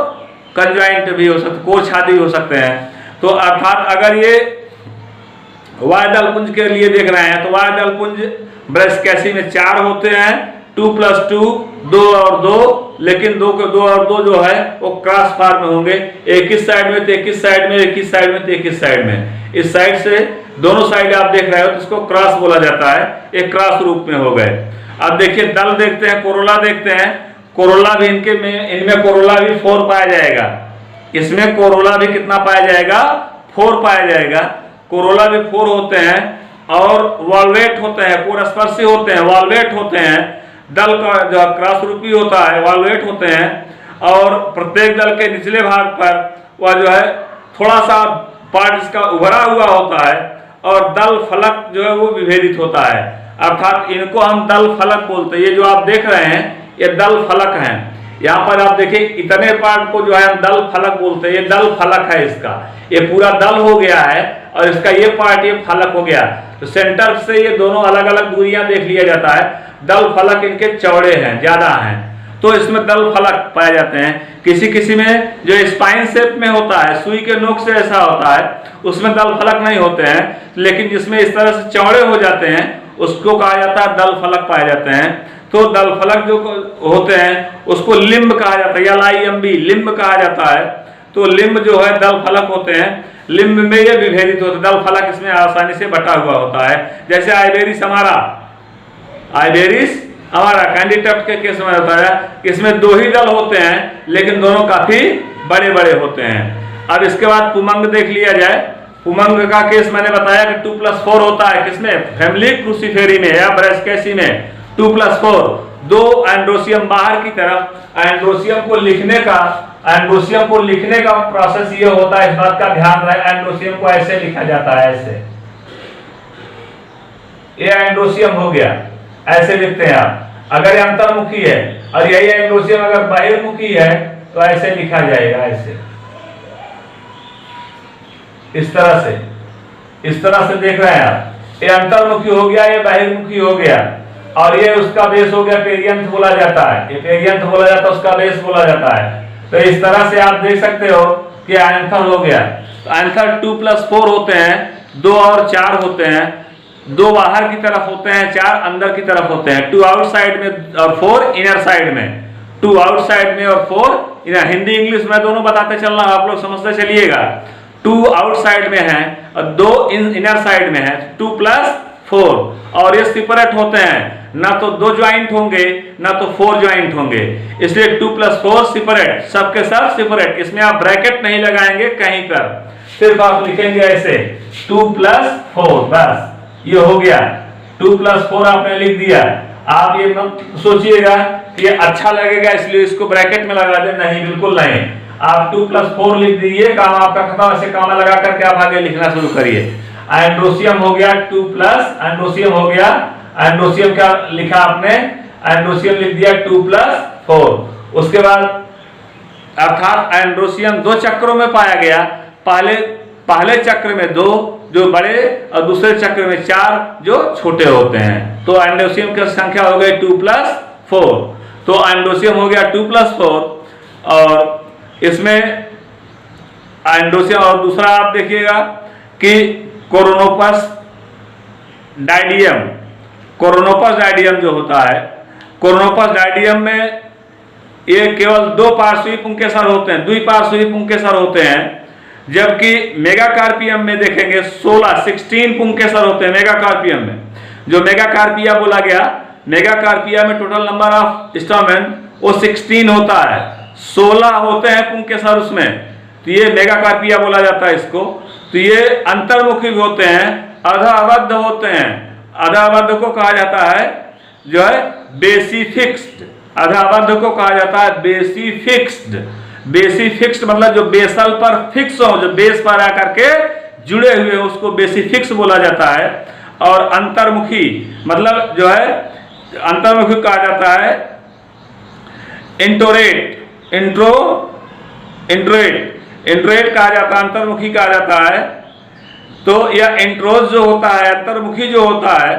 कंजॉइंट भी हो सकते, कोरछादी भी हो सकते हैं। तो अर्थात अगर ये वायदलपुंज के लिए देख रहे हैं तो वायदलपुंज ब्रासिकेसी में 4 होते हैं, 2 + 2 2 और 2, लेकिन 2 के 2 और 2 जो है वो क्रॉस फॉर्म में होंगे। एक इस साइड में तो एक इस साइड में, एक इस साइड में तो एक इस साइड में। इस साइड से दोनों साइड आप देख रहे हो तो इसको क्रॉस बोला जाता है, एक क्रॉस रूप में हो गए। अब देखिए दल देखते हैं, कोरोला देखते हैं। कोरोला भी इनमें कोरोला भी 4 पाया जाएगा। इसमें कोरोला भी कितना पाया जाएगा? 4 पाया जाएगा। कोरोला भी 4 होते हैं और वॉल्वेट होते हैं, पुरस्पर्शी होते हैं, वॉल्वेट होते हैं। दल का जो क्रॉस रूपी होता है वॉल्वेट होते हैं और प्रत्येक दल के निचले भाग पर वह जो है थोड़ा सा पार्ट इसका उभरा हुआ होता है और दल फलक जो है वो विभेदित होता है। अर्थात इनको हम दल फलक बोलते हैं। ये जो आप देख रहे हैं ये दल फलक हैं। यहाँ पर आप देखिए इतने पार्ट को जो है हम दल फलक बोलते हैं। ये दल फलक है, इसका ये पूरा दल हो गया है और इसका ये पार्ट ये फलक हो गया। तो सेंटर से ये दोनों अलग अलग दूरियां देख लिया जाता है। दल फलक इनके चौड़े हैं, ज्यादा हैं, तो इसमें दल फलक पाए जाते हैं। किसी किसी में जो स्पाइन शेप में होता है, सुई के नोक से ऐसा होता है, उसमें दल फलक नहीं होते हैं, लेकिन जिसमें इस तरह से चौड़े हो जाते हैं उसको कहा जाता है दल फलक पाए जाते हैं। तो दल फलक जो होते हैं उसको लिम्ब कहा जाता है या लाइम्बी लिम्ब कहा जाता है। तो लिम्ब जो है दल फलक होते हैं, लिम्ब में ये विभेदित होते हैं। दल फलक इसमें आसानी से बटा हुआ होता है। जैसे आइबेरिस हमारा, आइबेरिस हमारा कैंडिडट के केस में होता है कि इसमें 2 ही दल होते हैं लेकिन दोनों काफी बड़े बड़े होते हैं। अब इसके बाद पुमंग देख लिया जाए। पुमंग का केस मैंने बताया कि 2 + 4 होता है, किसमें? फैमिली क्रूसीफेरी में या ब्रासिकेसी में 2 + 4। 2 एंड्रोसियम बाहर की तरफ। एंड्रोसियम को लिखने का प्रोसेस ये होता है, इस बात का ध्यान रहे। एंड्रोसियम को ऐसे लिखा जाता है, ऐसे। ये एंड्रोसियम हो गया, ऐसे लिखते हैं आप। अगर ये अंतर्मुखी है और यही एंड्रोसियम अगर बहिर्मुखी है तो ऐसे लिखा जाएगा, ऐसे, इस तरह से देख रहे हैं आप। ये अंतर्मुखी हो गया, ये बहिर्मुखी हो गया और ये उसका बेस हो गया, पेरियंथ बोला जाता है। ये पेरियंथ बोला जाता है, उसका बेस बोला जाता है। तो इस तरह से आप देख सकते हो कि एंथर हो गया। आंसर 2 + 4 होते हैं, 2 और 4 होते हैं, 2 बाहर की तरफ होते हैं, 4 अंदर की तरफ होते हैं, 2 आउटसाइड में और 4 इनर साइड में, 2 आउटसाइड में और 4 इनर। हिंदी इंग्लिश में दोनों बताते चलना, आप लोग समझते चलिएगा। 2 आउटसाइड में है और 2 इनर साइड में है, 2 + 4। और ये सेपरेट होते हैं, ना तो 2 ज्वाइंट होंगे ना तो 4 ज्वाइंट होंगे, इसलिए 2 + 4 सेपरेट, सबके सब सेपरेट। इसमें आप ब्रैकेट नहीं लगाएंगे कहीं पर, सिर्फ आप लिखेंगे ऐसे 2 + 4, बस ये हो गया। 2 + 4 आपने लिख दिया। आप ये मत सोचिएगा कि ये अच्छा लगेगा इसलिए इसको ब्रैकेट में लगा दे, नहीं, बिल्कुल नहीं। आप 2 + 4 लिख दीजिए, काम आपका खत्म। ऐसे काम लगा करके आप आगे लिखना शुरू करिए। एंड्रोसियम हो गया 2 + एंड्रोसियम हो गया। एंड्रोसियम क्या लिखा आपने? एंड्रोसियम लिख दिया 2 + 4। उसके बाद अर्थात एंड्रोसियम 2 चक्रों में पाया गया। पहले चक्र में 2 जो बड़े और दूसरे चक्र में 4 जो छोटे होते हैं। तो एंड्रोसियम की संख्या हो गई 2 + 4। तो एंड्रोसियम हो गया 2 + 4। और इसमें एंड्रोसियम, और दूसरा आप देखिएगा कि कोरोनोपस डायडियम, कोरोनोपस डायडियम जो होता है, कोरोनोपस डायडियम में ये केवल 2 पार्श्वी पुंकेसर होते हैं, द्विपार्श्वी पुंकेसर होते हैं, जबकि मेगाकार्पियम में देखेंगे 16 पुंकेसर होते हैं मेगाकार्पियम में। जो मेगाकार्पिया बोला गया, मेगाकार्पिया में टोटल नंबर ऑफ स्टोमेन वो 16 होता है, 16 होते हैं पुंकेसर उसमें, तो ये मेगाकार्पिया बोला जाता है इसको। तो ये अंतर्मुखी होते हैं, अर्धाबद्ध होते हैं। अर्धाबद्ध को कहा जाता है जो है बेसी फिक्स्ड, अर्धाबद्ध को कहा जाता है बेसी फिक्स्ड। बेसी फिक्स्ड मतलब जो बेसल पर फिक्स हो, जो बेस पर आकर के जुड़े हुए हैं, उसको बेसी फिक्स बोला जाता है। और अंतर्मुखी मतलब जो है अंतर्मुखी कहा जाता है इंट्रोरेट, इंट्रोरेट कहा जाता है, अंतर्मुखी कहा जाता है। तो यह इंट्रोज जो होता है, अंतर्मुखी जो होता है,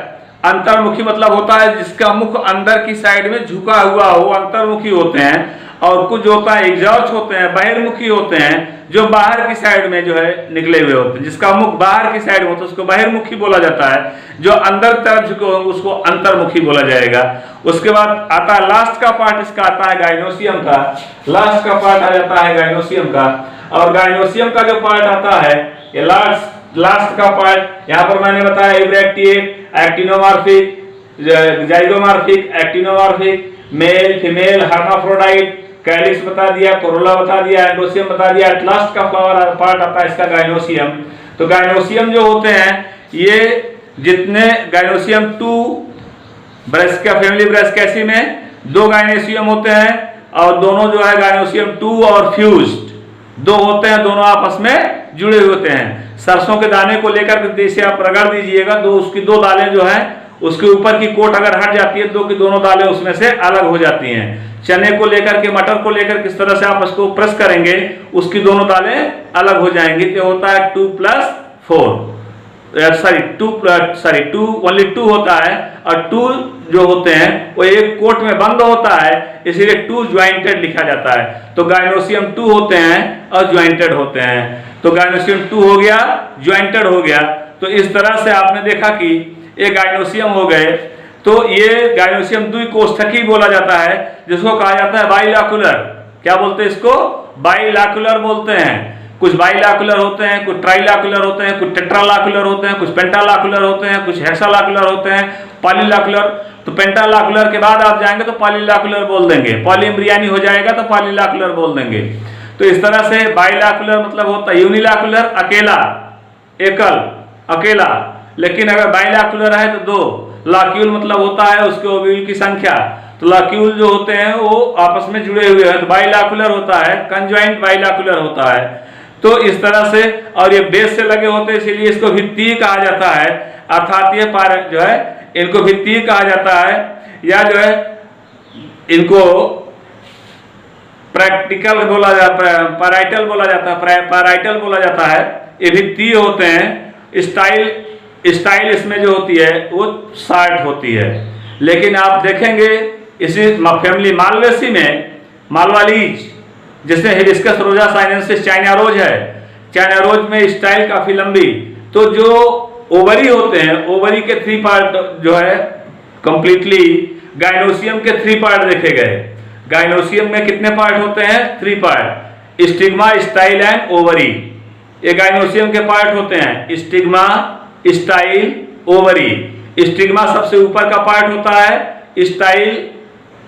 अंतर्मुखी मतलब होता है जिसका मुख अंदर की साइड में झुका हुआ हो, अंतर्मुखी होते हैं। और कुछ जो होता है एग्जॉस्ट होते हैं, बहिर्मुखी होते हैं, जो बाहर की साइड में जो है निकले हुए होते हैं, जिसका मुख बाहर की साइड में होता है उसको बहिर्मुखी बोला जाता है। जो अंदर तरफ झुके होंगे उसको अंतर्मुखी बोला जाएगा। उसके बाद आता है लास्ट का पार्ट, इसका आता है गाइनोसियम का, लास्ट का पार्ट आ जाता है गाइनोसियम का। और गाइनोसियम का जो पार्ट आता है, ये लास्ट का पार्ट, यहाँ पर मैंने बताया ebracteate, actinomorphic, zygomorphic, actinomorphic, male female, hermaphrodite, calyx बता दिया, कोरोला बता दिया, एंडोसियम बता दिया। लास्ट का फ्लावर पार्ट आता है इसका गाइनोसियम। तो गाइनोसियम जो होते हैं, ये जितने गाइनोसियम 2 ब्रासिका फैमिली ब्रासिकेसी में 2 गाइनोसियम होते हैं, और दोनों जो है गाइनोसियम 2 और फ्यूज्ड 2 होते हैं, दोनों आपस में जुड़े हुए होते हैं। सरसों के दाने को लेकर जैसे आप रगड़ दीजिएगा, उसकी 2 दालें जो हैं उसके ऊपर की कोट अगर हट जाती है, 2 की दोनों दालें उसमें से अलग हो जाती हैं। चने को लेकर के, मटर को लेकर किस तरह से आप उसको प्रेस करेंगे, उसकी दोनों दालें अलग हो जाएंगी। तो होता है 2 + 4, टू ओनली 2 होता है, और 2 जो होते हैं वो एक कोट में बंद होता है, इसीलिए 2 ज्वाइंटेड लिखा जाता है। तो गाइनोसियम 2 होते हैं और ज्वाइंटेड होते हैं। तो गाइनोसियम 2 हो गया, ज्वाइंटेड हो गया। तो इस तरह से आपने देखा कि ये गाइनोसियम हो गए। तो ये गाइनोसियम द्विकोष्ठकी बोला जाता है, जिसको कहा जाता है बाइलॉकुलर। क्या बोलते हैं इसको? बाइलॉकुलर बोलते हैं। कुछ बाइलॉकुलर होते हैं, कुछ ट्राइलॉकुलर होते हैं, कुछ टेट्रालॉकुलर होते हैं, कुछ पेंटालॉकुलर होते हैं, कुछ हेक्सालॉकुलर होते हैं, पॉलीलॉकुलर। तो पेंटालॉकुलर के बाद आप जाएंगे तो पॉलीलॉकुलर बोल देंगे, पॉलीएम्ब्रियानी हो जाएगा तो पॉलीलॉकुलर बोल देंगे। तो इस तरह से बाइलॉकुलर मतलब होता है यूनिलॉकुलर, अकेला, एकल, अकेला। लेकिन अगर बाइलॉकुलर है तो 2, लॉक्यूल मतलब होता है उसके ओव्यूल की संख्या। तो लॉक्यूल जो होते हैं वो आपस में जुड़े हुए हैं, तो बाइलॉकुलर होता है, कंजॉइंट बाइलॉकुलर होता है। तो इस तरह से, और ये बेस से लगे होते हैं, इसीलिए इसको भित्तीय कहा जाता है। अर्थात ये जो है इनको भित्तीय कहा जाता है, या जो है इनको प्रैक्टिकल बोला जाता है, पैराइटल बोला जाता है, पैराइटल बोला जाता है। ये भित्तीय होते हैं। स्टाइल इसमें जो होती है वो शार्ट होती है। लेकिन आप देखेंगे इसी फैमिली मालवेसी में, मालवालीज जिसमें हिबिस्कस रोजा साइनेंसिस चाइना रोज है, चाइनारोज में स्टाइल काफी लंबी। तो जो ओवरी होते हैं, ओवरी के 3 पार्ट जो है कंप्लीटली गाइनोसियम के 3 पार्ट देखे गए। गाइनोसियम में कितने पार्ट होते हैं? 3 part, stigma, style and ovary. ये गाइनोसियम के पार्ट होते हैं, स्टिग्मा, स्टाइल, ओवरी। स्टिग्मा सबसे ऊपर का पार्ट होता है, स्टाइल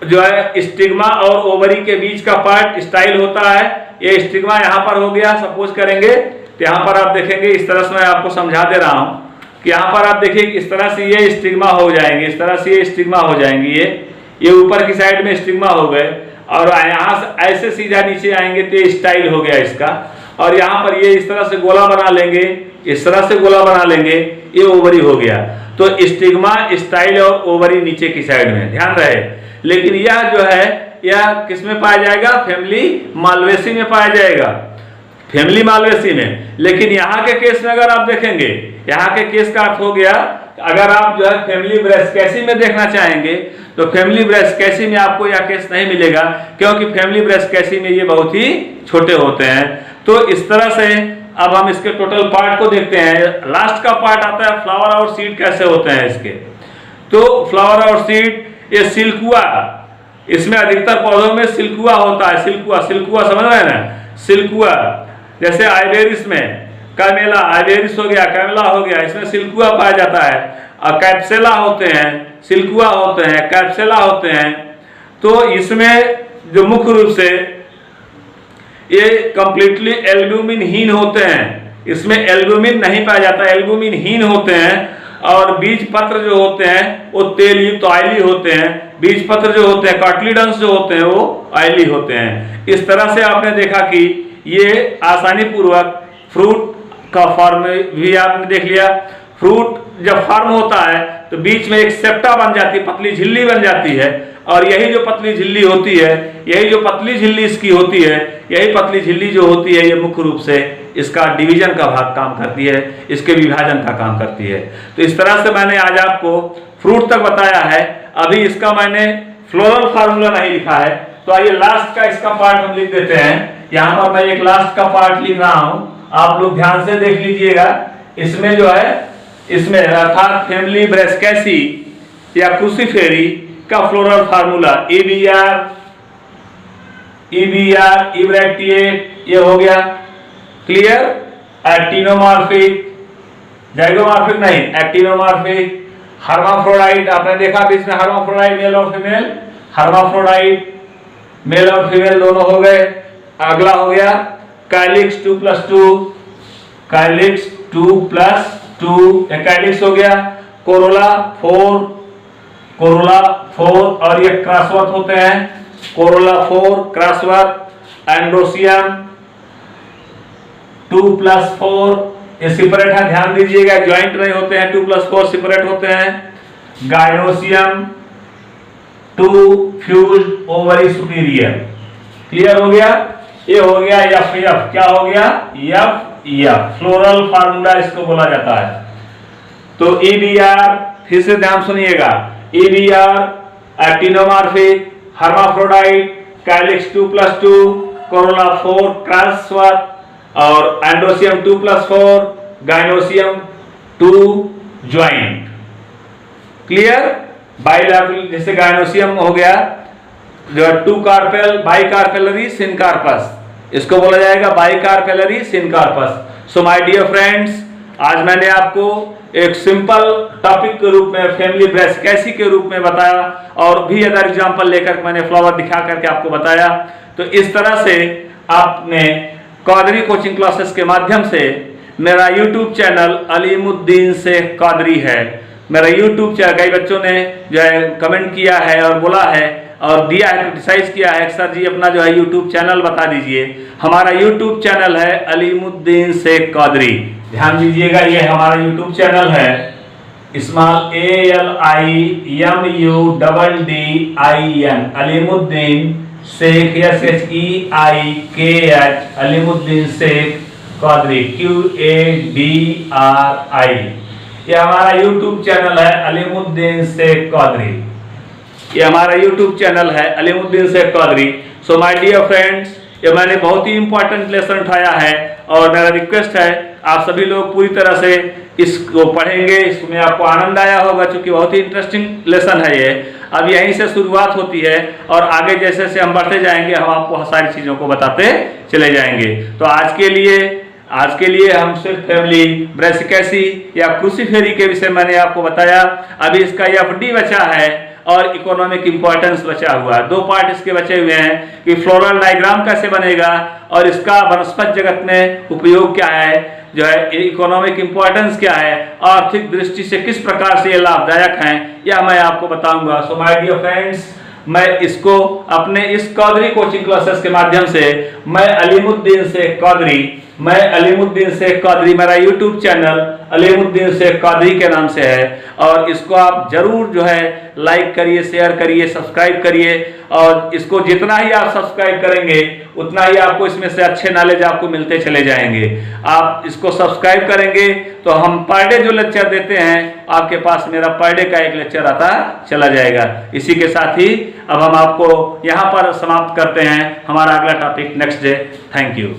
जो है स्टिग्मा और ओवरी के बीच का पार्ट स्टाइल होता है। ये स्टिग्मा यहाँ पर हो गया, सपोज करेंगे तो यहाँ पर आप देखेंगे, इस तरह से मैं आपको समझा दे रहा हूँ कि यहाँ पर आप देखिए इस तरह से ये स्टिग्मा हो जाएंगे, इस तरह से ये स्टिग्मा हो जाएंगी, ये ऊपर की साइड में स्टिग्मा हो गए, और यहाँ से ऐसे सीधा नीचे आएंगे तो ये स्टाइल हो गया इसका। और यहाँ पर ये इस तरह से गोला बना लेंगे, इस तरह से गोला बना लेंगे, ये ओवरी हो गया। तो स्टिग्मा, स्टाइल और ओवरी नीचे की साइड में, ध्यान रहे। लेकिन यह जो है यह किस में पाया जाएगा? फैमिली मालवेसी में पाया जाएगा, फैमिली मालवेसी में। लेकिन यहाँ के केस में अगर आप देखेंगे, यहाँ के केस का अर्थ हो गया, अगर आप जो है फैमिली ब्रैसिकेसी में देखना चाहेंगे तो फैमिली ब्रैसिकेसी में आपको यह केस नहीं मिलेगा, क्योंकि फैमिली ब्रैसिकेसी में ये बहुत ही छोटे होते हैं। तो इस तरह से अब हम इसके टोटल पार्ट को देखते हैं। लास्ट का पार्ट आता है फ्लावर और सीड कैसे होते हैं इसके। तो फ्लावर और सीड, ये सिल्कुआ, इसमें अधिकतर पौधों में सिल्कुआ होता है, सिल्कुआ, सिल्कुआ समझ रहे हैं ना, सिल्कुआ। जैसे आइवेरिस में कैमेला, आइवेरिस हो गया, कैमेला हो गया, इसमें सिल्कुआ पाया जाता है। और कैप्सेला होते हैं, सिल्कुआ होते हैं, कैप्सेला होते हैं। तो इसमें जो मुख्य रूप से ये कंप्लीटली एल्ब्यूमिनहीन होते हैं, इसमें एल्ब्यूमिन नहीं पाया जाता, एल्ब्यूमिनहीन होते हैं। और बीज पत्र जो होते हैं वो तेल युक्त ऑयली होते हैं, बीज पत्र जो होते हैं, कार्टिलिडन्स जो होते हैं वो ऑयली होते हैं। इस तरह से आपने देखा कि ये आसानी पूर्वक फ्रूट का फॉर्म भी आपने देख लिया। फ्रूट जब फॉर्म होता है तो बीच में एक सेप्टा बन जाती है, पतली झिल्ली बन जाती है, और यही जो पतली झिल्ली होती है, यही जो पतली झिल्ली इसकी होती है, यही पतली झिल्ली जो होती है ये मुख्य रूप से इसका डिवीजन का भाग काम करती है, इसके विभाजन का काम करती है। तो इस तरह से मैंने आज आपको फ्रूट तक बताया है। अभी इसका मैंने फ्लोरल फार्मूला नहीं लिखा है, तो आइए लास्ट का इसका पार्ट हम लिख देते हैं। यहाँ पर मैं एक लास्ट का पार्ट लिख रहा हूं, आप लोग ध्यान से देख लीजिएगा। इसमें जो है, इसमें अर्थात फैमिली ब्रैसिकेसी या क्रूसीफेरी का फ्लोरल फार्मूला EBR, इब्रैक्टिएट, ये हो गया क्लियर। एक्टिनोमॉर्फिक, जाइगोमॉर्फिक नहीं, एक्टिनोमॉर्फिक। हर्माफ्रोडाइट, आपने देखा बीच में हर्माफ्रोडाइट मेल और फीमेल, हर्माफ्रोडाइट मेल और फीमेल दोनों हो गए। अगला हो गया काइलिक्स 2+2, काइलिक्स 2+2, काइलिक्स हो गया। कोरोला 4, कोरोला 4, और ये क्रॉसवर्थ होते हैं, कोरोला 4 क्रॉसवर्थ। एंड्रोसियम 2+4, ये सेपरेट है, ध्यान दीजिएगा, ज्वाइंट नहीं होते हैं, 2+4 सेपरेट होते हैं। Gynoecium 2 fused ovary superior, clear हो गया। ये हो गया एफ, क्या हो गया? एफ, फ्लोरल फार्मूला इसको बोला जाता है। तो EBR, फिर से ध्यान सुनिएगा, EBR एक्टिनोमॉर्फिक, हर्माफ्रोडाइट, काइलिक्स 2+2, कोरोला 4 क्रॉसवर्थ, और androecium 2+4, gynoecium 2 joint, clear. Bilateral, जैसे गाइनोसियम हो गया जो 2 कार्पेल, बाइकार्पेलरी सिनकार्पस, इसको बोला जाएगा bicarpellary syncarpous. So my dear friends, आज मैंने आपको एक सिंपल टॉपिक के रूप में फैमिली ब्रैसिकेसी के रूप में बताया, और भी अदर एग्जांपल लेकर मैंने फ्लावर दिखा करके आपको बताया। तो इस तरह से आपने कादरी कोचिंग क्लासेस के माध्यम से, मेरा यूट्यूब चैनल अलीमुद्दीन शेख कादरी है, मेरा यूट्यूब चैनल, कई बच्चों ने जो है कमेंट किया है और बोला है और दिया है, क्रिटिसाइज किया है, सर जी अपना जो है यूट्यूब चैनल बता दीजिए। हमारा यूट्यूब चैनल है अलीमुद्दीन शेख कादरी, ध्यान दीजिएगा, ये हमारा यूट्यूब चैनल है, small ALIMUDDIN, Alimuddin Sheikh, SHEIKH, Alimuddin Sheikh Qadri, QADRI। ये हमारा यूट्यूब चैनल है अलीमुद्दीन शेख कादरी, ये हमारा यूट्यूब चैनल है Alimuddin Sheikh Qadri. So my dear friends, ये मैंने बहुत ही इंपॉर्टेंट लेसन उठाया है और मेरा रिक्वेस्ट है आप सभी लोग पूरी तरह से इसको पढ़ेंगे, इसमें आपको आनंद आया होगा क्योंकि बहुत ही इंटरेस्टिंग लेसन है ये। अब यहीं से शुरुआत होती है और आगे जैसे जैसे हम बढ़ते जाएंगे हम आपको सारी चीज़ों को बताते चले जाएंगे। तो आज के लिए हम सिर्फ फैमिली ब्रेसिकेसी या क्रूसीफेरी के विषय मैंने आपको बताया। अभी इसका एफडी बचा है और इकोनॉमिक इंपॉर्टेंस बचा हुआ है। 2 पार्ट इसके बचे हुए हैं कि फ्लोरल डायग्राम कैसे बनेगा और इसका वनस्पत जगत में उपयोग क्या है, जो है इकोनॉमिक इंपॉर्टेंस क्या है, आर्थिक दृष्टि से किस प्रकार से ये लाभदायक हैं, यह मैं आपको बताऊंगा। सो माय डियर फ्रेंड्स, मैं इसको अपने इस कौदरी कोचिंग क्लासेस के माध्यम से मैं अलीमुद्दीन शेख कौदरी, मेरा यूट्यूब चैनल अलीमुद्दीन शेख कौदरी के नाम से है और इसको आप जरूर जो है लाइक करिए, शेयर करिए, सब्सक्राइब करिए और इसको जितना ही आप सब्सक्राइब करेंगे उतना ही आपको इसमें से अच्छे नॉलेज आपको मिलते चले जाएंगे। आप इसको सब्सक्राइब करेंगे तो हम पर डे जो लेक्चर देते हैं आपके पास मेरा पर डे का एक लेक्चर आता चला जाएगा। इसी के साथ ही अब हम आपको यहाँ पर समाप्त करते हैं। हमारा अगला topic next day. Thank you.